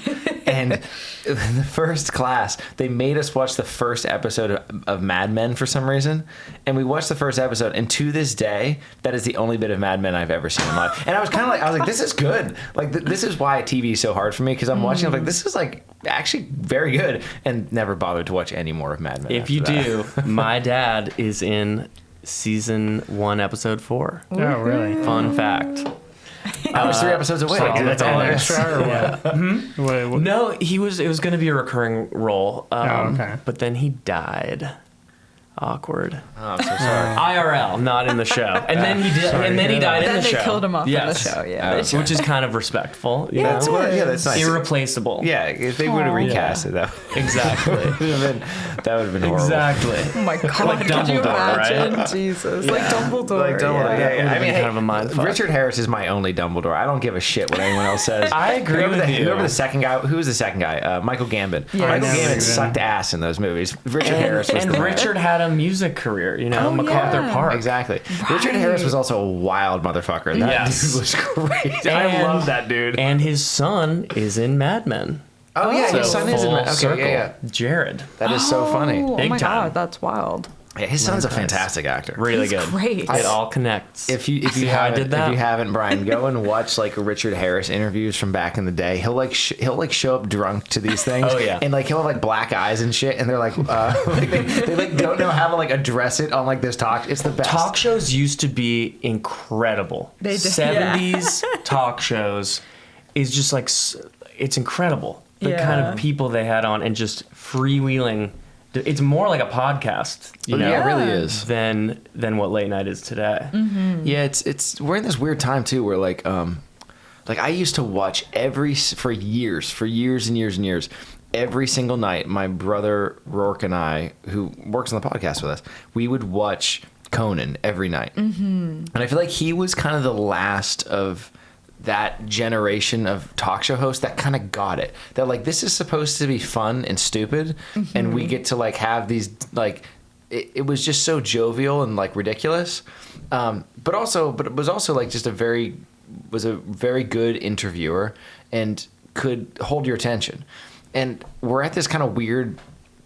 And in the first class, they made us watch the first episode of Mad Men for some reason. And we watched the first episode, and to this day, that is the only bit of Mad Men I've ever seen in my life. And I was kind of like, this is good. Like, this is why TV is so hard for me, because I'm watching, I'm like, this is like actually very good, and never bothered to watch any more of Mad Men. If after you that. do, my dad is in season 1, episode 4. Oh, really? Fun fact. I was 3 episodes away. So Dude, that's all badass. extra, or what? What- No, it was going to be a recurring role. okay. But then he died. Awkward. Oh, I'm so sorry. IRL, not in the show. And then he did, and then he died in Then the they show. killed him off Yes. in the show. Yeah. Which is kind of respectful. You That's know? what, yeah, that's nice. Irreplaceable. Yeah, if they would have recast it, that Exactly. would have been horrible. Exactly. Oh my God! Like Could you Dumbledore, imagine? right? Jesus, like Dumbledore. Like Dumbledore, yeah. I Would've mean, been hey, kind of a mindfuck. Richard Harris is my only Dumbledore. I don't give a shit what anyone else says. I agree Whoever with the, you. Whoever the second guy, who was the second guy? Michael Gambon. Yeah, Michael I know. Gambon sucked ass in those movies. Richard Harris was And the Richard had a music career, you know, Oh, MacArthur yeah. Park. Exactly. Richard Harris was also a wild motherfucker. That Yes. dude was crazy. I And- love that dude. And his son is in Mad Men. Oh yeah, So his son is in. full Okay, circle. yeah. Jared. That is so funny. Oh Big my time. God, that's wild. Yeah, his son's a fantastic actor. Really He's good. great. It all connects. If you See how I haven't, did that? if you haven't, Brian, go and watch like Richard Harris interviews from back in the day. He'll like show up drunk to these things. Oh, yeah. And like he'll have like black eyes and shit, and they're like, like they like don't know how to like address it on like this talk. It's the best. Talk shows used to be incredible. They did, 70s talk shows is just like, it's incredible. The kind Yeah. of people they had on and just freewheeling. It's more like a podcast, you know, Yeah, it really Yeah. is. than what late night is today. Yeah, it's we're in this weird time too, where like I used to watch for years and years. Every single night, my brother Roark and I, who works on the podcast with us, we would watch Conan every night. And I feel like he was kind of the last of that generation of talk show hosts that kind of got it. That like, this is supposed to be fun and stupid, and we get to like have these like, it was just so jovial and like ridiculous. But it was also like just a very good interviewer and could hold your attention. And we're at this kind of weird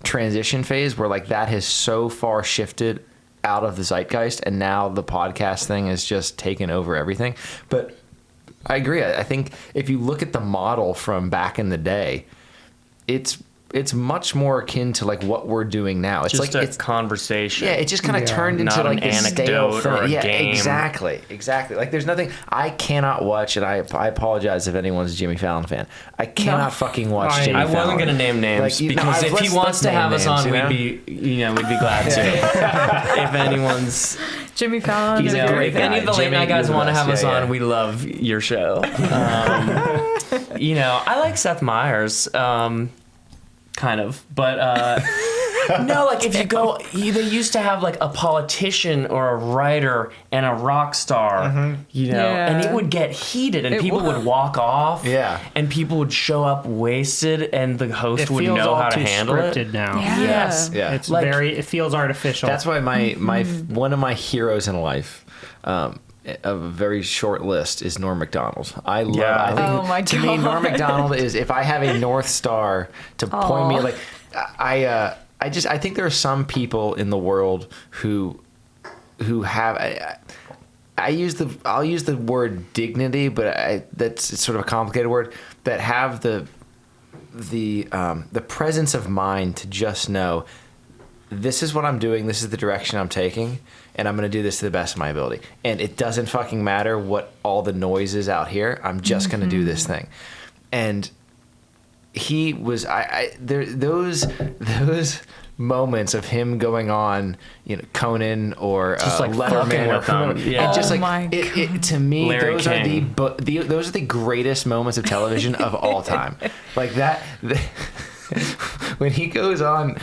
transition phase where like that has so far shifted out of the zeitgeist, and now the podcast thing has just taken over everything. But I agree. I think if you look at the model from back in the day, it's much more akin to like what we're doing now. It's Just like a conversation. yeah, it just kind of turned into Not like an a stale anecdote thing. or a Yeah, game. exactly. Like there's nothing I cannot watch, and I apologize if anyone's a Jimmy Fallon fan. I cannot fucking watch Jimmy I Fallon. wasn't gonna name names Like, you- no, because if he let's wants to name have us names, on, you know? we'd be glad to. If anyone's, Jimmy Fallon He's is a a great great guy. if any of the late Jimmy, night guys you're the want to best. have us Yeah, on, yeah. we love your show. I like Seth Meyers, kind of, but No, like if you go, they used to have like a politician or a writer and a rock star, you know, and it would get heated and people would walk off. Yeah. And people would show up wasted and the host would know how to handle it. Scripted now. Yeah. Yes. Yeah. It's Like- it feels artificial. That's why my one of my heroes in life, a very short list, is Norm Macdonald. I love. Yeah. I think, Oh my to me, Norm God. Macdonald is, if I have a North Star to point me, like I think there are some people in the world who have. I'll use the word dignity, but that's sort of a complicated word, that have the presence of mind to just know, this is what I'm doing, this is the direction I'm taking, and I'm going to do this to the best of my ability. And it doesn't fucking matter what all the noise is out here. I'm just going to do this thing. And he was those moments of him going on, you know, Conan or Just like fucking Letterman or with them. whoever. Yeah. And just Oh like my it to me, Larry those King. are those are the greatest moments of television of all time. Like that. When he goes on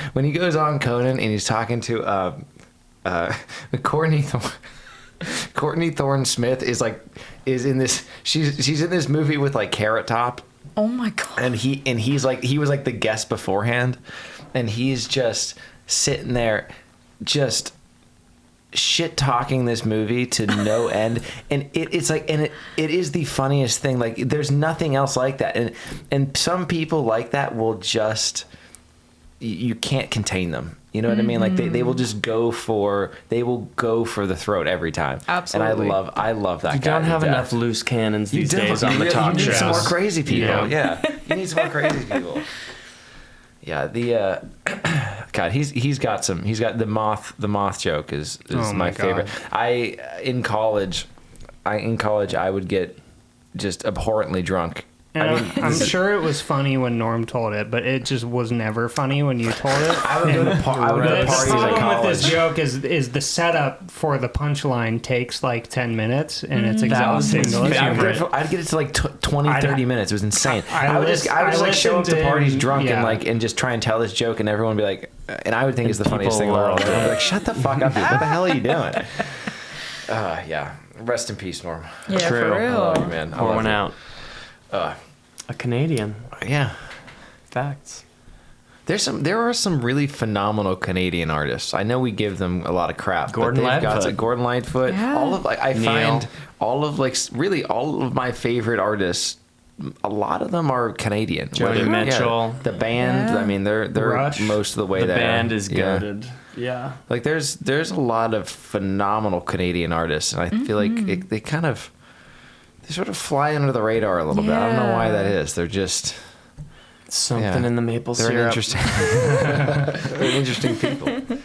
Conan and he's talking to Courtney Thorne Smith is in this, she's in this movie with like Carrot Top, Oh my God. and he was like the guest beforehand, and he's just sitting there just shit talking this movie to no end, and it is the funniest thing. Like, there's nothing else like that, and some people like that will just, you can't contain them. You know what I mean? Like they will just go for the throat every time. Absolutely. And I love that You guy. don't to have death. enough loose cannons these don't. days on the talk You need shows. some more crazy people. Yeah. Yeah. You need some more crazy people. Yeah, the God, he's got the moth joke is Oh my my favorite. God. In college I would get just abhorrently drunk. And I mean, I'm sure it was funny when Norm told it, but it just was never funny when you told it. I would go to The parties at problem college. with this joke is the setup for the punchline takes like 10 minutes, and it's exhausting to listen to it. I'd get it to like 20, 30 minutes. It was insane. I I would just like show up to listened parties in- drunk yeah. and just try and tell this joke, and everyone would be like, and I would think it's the funniest thing in the people world. love And I'd be it. like, shut the fuck up, dude. What the hell are you doing? Yeah. Rest in peace, Norm. Yeah, True. for I love you, real. man. I Pour love one you. out. A Canadian. Yeah. Facts. There are some really phenomenal Canadian artists. I know we give them a lot of crap. Gordon but they've got Lightfoot. Gordon Lightfoot. Yeah. All of I Neil. find all of my favorite artists. A lot of them are Canadian. Joni Whether- Mitchell. the band. Yeah. I mean, they're Rush. most of the way The there. band is Yeah. goated. Yeah. Like there's a lot of phenomenal Canadian artists, and I feel like they sort of fly under the radar a little bit. I don't know why that is. They're just Something in the maple they're syrup. interesting. They're interesting people.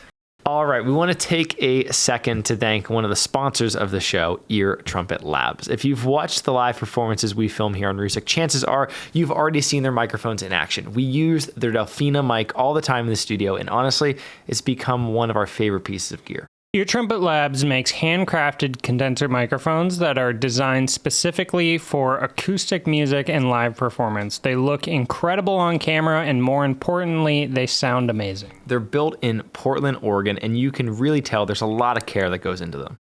All right, we want to take a second to thank one of the sponsors of the show, Ear Trumpet Labs. If you've watched the live performances we film here on Roosic, chances are you've already seen their microphones in action. We use their Delfina mic all the time in the studio, and honestly, it's become one of our favorite pieces of gear. Ear Trumpet Labs makes handcrafted condenser microphones that are designed specifically for acoustic music and live performance. They look incredible on camera, and more importantly, they sound amazing. They're built in Portland, Oregon, and you can really tell there's a lot of care that goes into them.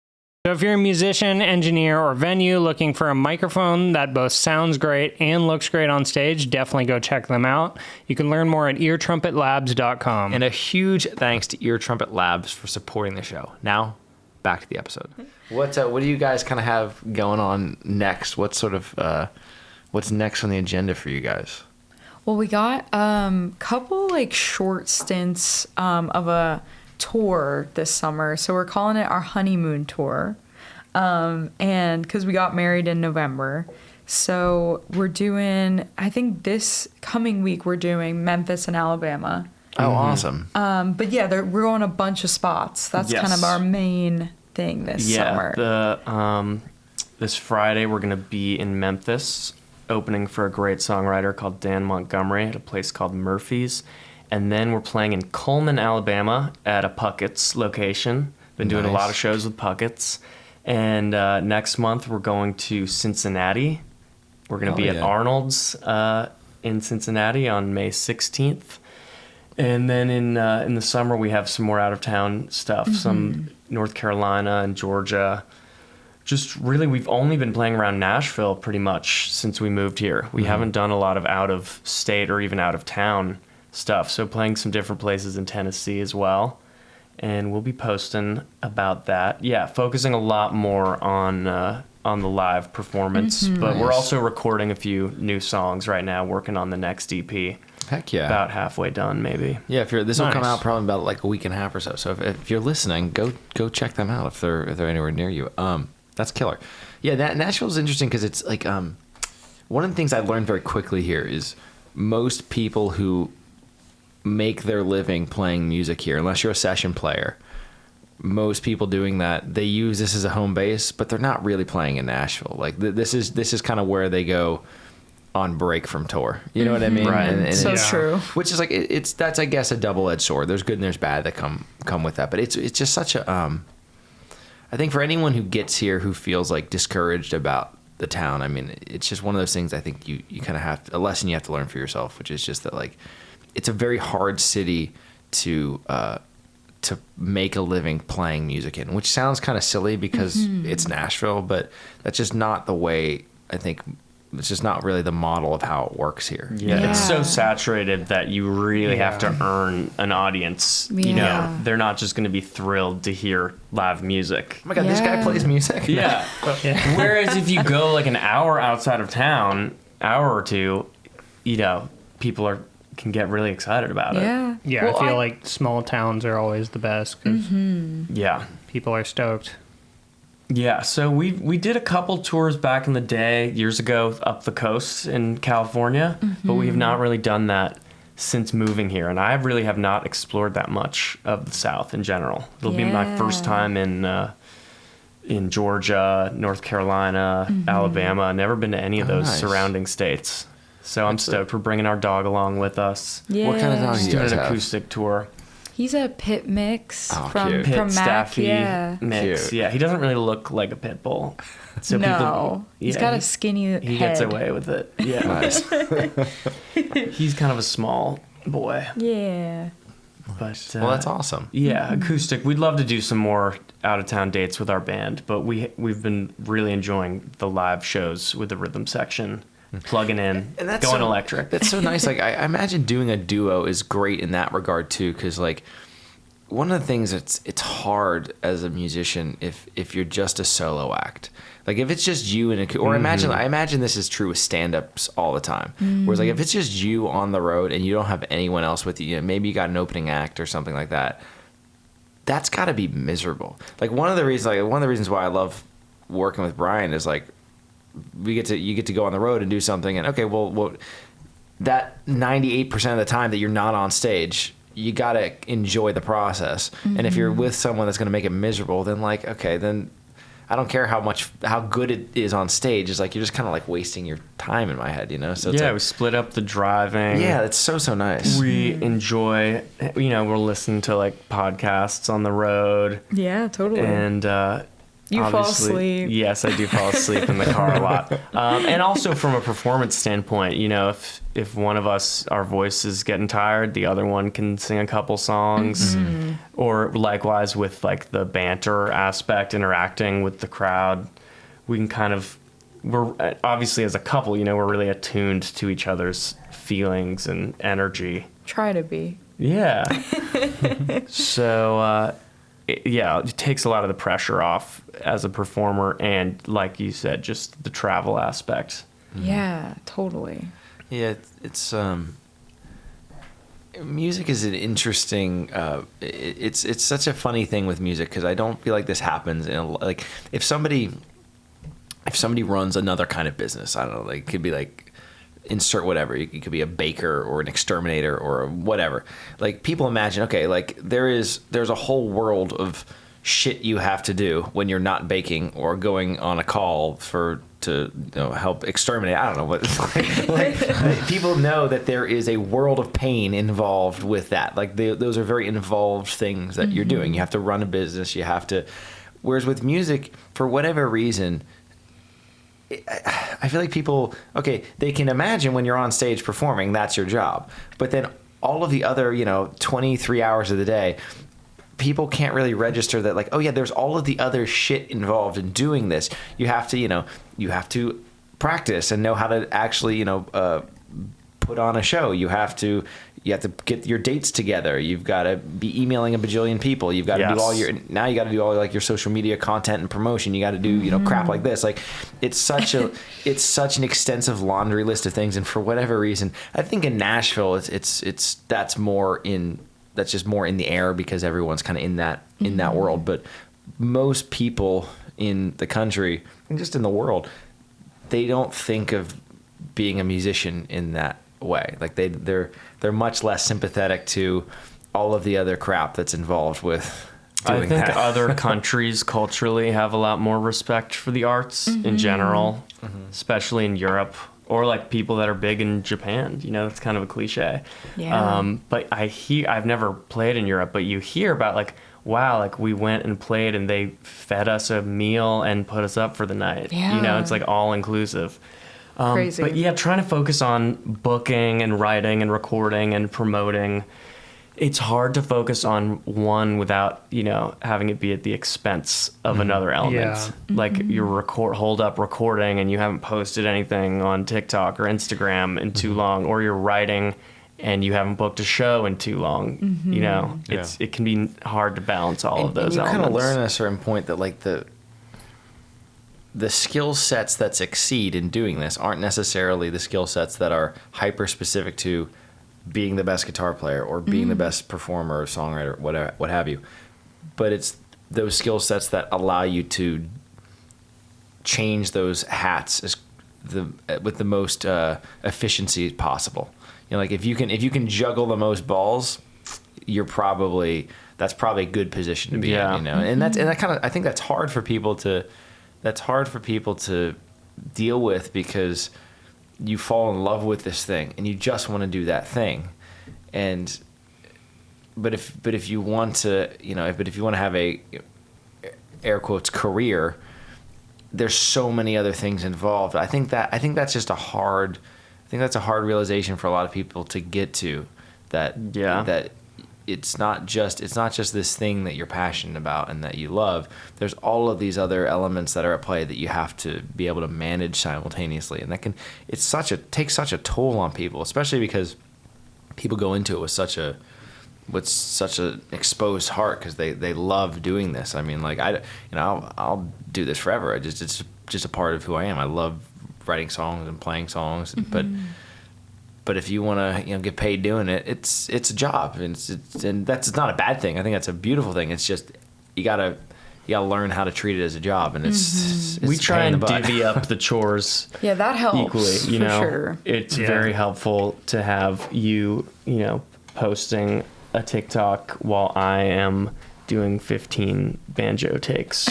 So if you're a musician, engineer, or venue looking for a microphone that both sounds great and looks great on stage, definitely go check them out. You can learn more at eartrumpetlabs.com. And a huge thanks to Ear Trumpet Labs for supporting the show. Now, back to the episode. What do you guys kind of have going on next? What's next on the agenda for you guys? Well, we got couple like short stints of a tour this summer, so we're calling it our honeymoon tour, and because we got married in November, so we're doing, I think this coming week we're doing Memphis and Alabama. Oh, awesome. But yeah, we're going a bunch of spots. That's kind of Yes. our main thing this summer. This Friday we're gonna be in Memphis, opening for a great songwriter called Dan Montgomery at a place called Murphy's, and then we're playing in Coleman, Alabama, at a Puckett's location. Been doing a lot of shows with Puckett's, and next month we're going to Cincinnati. We're gonna be at Arnold's in Cincinnati on May 16th. And then in the summer we have some more out of town stuff, some North Carolina and Georgia. Just really, we've only been playing around Nashville pretty much since we moved here. We haven't done a lot of out of state or even out of town stuff. So playing some different places in Tennessee as well. And we'll be posting about that. Yeah, focusing a lot more on the live performance. But we're also recording a few new songs right now, working on the next EP. Heck yeah. About halfway done, maybe. Yeah, this will come out probably about like a week and a half or so. So if you're listening, go check them out if they're anywhere near you. That's killer. Yeah, Nashville's interesting because it's like one of the things I learned very quickly here is most people who make their living playing music here, unless you're a session player, most people doing that, they use this as a home base, but they're not really playing in Nashville. Like this is kind of where they go on break from tour. You know what I mean? Right. And So true. Which is like that's I guess a double-edged sword. There's good and there's bad that come with that. But it's just such a I think for anyone who gets here who feels like discouraged about the town, I mean, it's just one of those things I think you kind of have to, a lesson you have to learn for yourself, which is just that like it's a very hard city to make a living playing music in, which sounds kind of silly because it's Nashville, but that's just not the way I think. It's just not really the model of how it works here. Yeah, it's so saturated that you really have to earn an audience. Yeah. You know, they're not just going to be thrilled to hear live music. Oh my God, this guy plays music? Yeah. Whereas if you go like an hour outside of town, hour or two, you know, people can get really excited about it. Yeah, well, I feel like small towns are always the best because people are stoked. Yeah, so we did a couple tours back in the day, years ago, up the coast in California, but we have not really done that since moving here, and I really have not explored that much of the South in general. It'll be my first time in Georgia, North Carolina, Alabama. Never been to any of those surrounding states. So I'm stoked. We're bringing our dog along with us. Yeah. What kind of dog do you Doing guys an have? acoustic tour. He's a pit mix from Pit Mac. Staffy Yeah. mix. Cute. Yeah, he doesn't really look like a pit bull. So No, he's got a skinny head. He gets away with it. Yeah. Nice. He's kind of a small boy. Yeah. But Well, that's awesome. Yeah, acoustic. We'd love to do some more out of town dates with our band, but we've been really enjoying the live shows with the rhythm section. Plugging in, And that's going so, electric. That's so nice. Like I imagine doing a duo is great in that regard too, because like one of the things it's hard as a musician if you're just a solo act. Like if it's just you and I imagine this is true with stand-ups all the time. Whereas like if it's just you on the road and you don't have anyone else with you, you know, maybe you got an opening act or something like that. That's got to be miserable. Like one of the reasons why I love working with Brian is like you get to go on the road and do something, and okay, well that 98% of the time that you're not on stage, you gotta enjoy the process. And if you're with someone that's gonna make it miserable, then like okay, then I don't care how good it is on stage. It's like you're just kind of like wasting your time in my head, you know. So it's yeah, like, we split up the driving. yeah, it's so nice. We enjoy, you know, we're listening to like podcasts on the road, Yeah, totally. and You fall obviously- asleep. Yes, I do fall asleep in the car a lot. And also from a performance standpoint, you know, if one of us, our voice is getting tired, the other one can sing a couple songs. Or likewise with like the banter aspect, interacting with the crowd, we can we're obviously as a couple, you know, we're really attuned to each other's feelings and energy. Try to be. Yeah. So, it takes a lot of the pressure off as a performer, and like you said, just the travel aspect. Yeah, totally. Yeah, it's music is an interesting. It's such a funny thing with music because I don't feel like this happens like if somebody runs another kind of business, I don't know, like it could be like insert whatever. It could be a baker or an exterminator or whatever. Like people imagine, okay, like there's a whole world of shit you have to do when you're not baking or going on a call to help exterminate. I don't know, but like people know that there is a world of pain involved with that. Like those are very involved things that you're doing. You have to run a business. You have to. Whereas with music, for whatever reason, I feel like people, okay, they can imagine when you're on stage performing, that's your job. But then all of the other 23 hours of the day, people can't really register that, like, oh yeah, there's all of the other shit involved in doing this. You have to you have to practice and know how to actually put on a show. You have to get your dates together. You've got to be emailing a bajillion people. You've got to do all your like your social media content and promotion. You got to do crap like this. Like it's such an extensive laundry list of things. And for whatever reason, I think in Nashville that's just more in the air because everyone's kind of in that world. But most people in the country and just in the world, they don't think of being a musician in that way. Like they're much less sympathetic to all of the other crap that's involved with doing that. I think other countries culturally have a lot more respect for the arts in general, especially in Europe, or like people that are big in Japan. That's kind of a cliche. Yeah. But I've never played in Europe, but you hear about like, wow, like we went and played and they fed us a meal and put us up for the night. Yeah. It's like all inclusive. Crazy. But yeah, trying to focus on booking and writing and recording and promoting, it's hard to focus on one without, having it be at the expense of another element. Yeah. Like you hold up recording and you haven't posted anything on TikTok or Instagram in too long, or you're writing and you haven't booked a show in too long. It can be hard to balance all of those elements. You kind of learn at a certain point that like the skill sets that succeed in doing this aren't necessarily the skill sets that are hyper specific to being the best guitar player or being the best performer or songwriter, whatever, what have you. But it's those skill sets that allow you to change those hats with the most efficiency possible. Like if you can juggle the most balls, that's probably a good position to be in. And I think that's hard for people to. That's hard for people to deal with because you fall in love with this thing and you just want to do that thing. But if you want to, if you want to have a air quotes career, there's so many other things involved. I think that's a hard realization for a lot of people to get to, that it's not just this thing that you're passionate about and that you love. There's all of these other elements that are at play that you have to be able to manage simultaneously, and takes such a toll on people, especially because people go into it with such an exposed heart because they love doing this. I mean, like I'll do this forever. It's just a part of who I am. I love writing songs and playing songs, But if you want to, get paid doing it, it's a job, and that's not a bad thing. I think that's a beautiful thing. It's just you gotta learn how to treat it as a job, and it's we try and divvy up the chores. Yeah, that helps equally. For sure. It's very helpful to have you posting a TikTok while I am doing 15 banjo takes.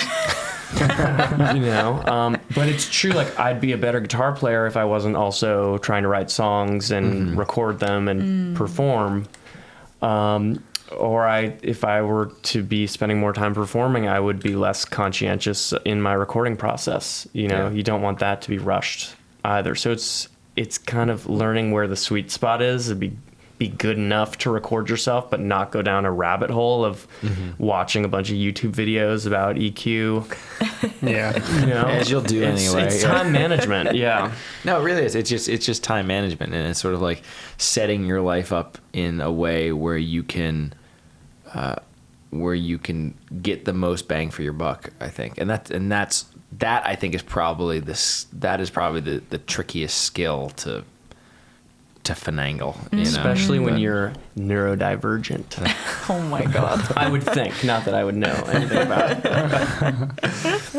But it's true, like I'd be a better guitar player if I wasn't also trying to write songs and record them and perform. Or if I were to be spending more time performing, I would be less conscientious in my recording process. You don't want that to be rushed either. So it's kind of learning where the sweet spot is. It'd be good enough to record yourself, but not go down a rabbit hole of watching a bunch of YouTube videos about EQ. As you'll do anyway. It's time management. Yeah. No, it really is. It's just time management, and it's sort of like setting your life up in a way where you can get the most bang for your buck, I think. And that I think is probably the trickiest skill to finagle, especially when you're neurodivergent. Oh my god. I would think, not that I would know anything about it.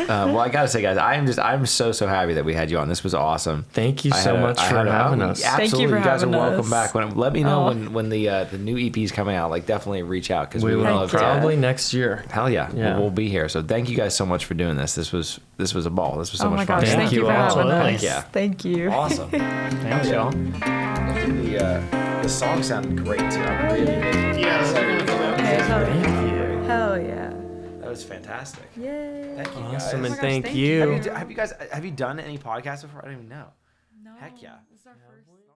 Well, I gotta say, guys, I'm so happy that we had you on. This was awesome. Thank you so much for having us. Absolutely. Thank you for you guys having are welcome us. back. Let me know when the new EP is coming out. Like, definitely reach out because we would love to. Probably next year. Hell yeah. We'll be here. So thank you guys so much for doing this. This was a ball. This was so much fun. Gosh, thank you for having us. Yeah. Thank you. Awesome. Thanks, y'all. The song sounded great too. I'm really Hell yeah. That was fantastic. Yay. Thank you guys. Awesome, and gosh, thank you. Have you done any podcasts before? I don't even know. No. Heck yeah. This is our first.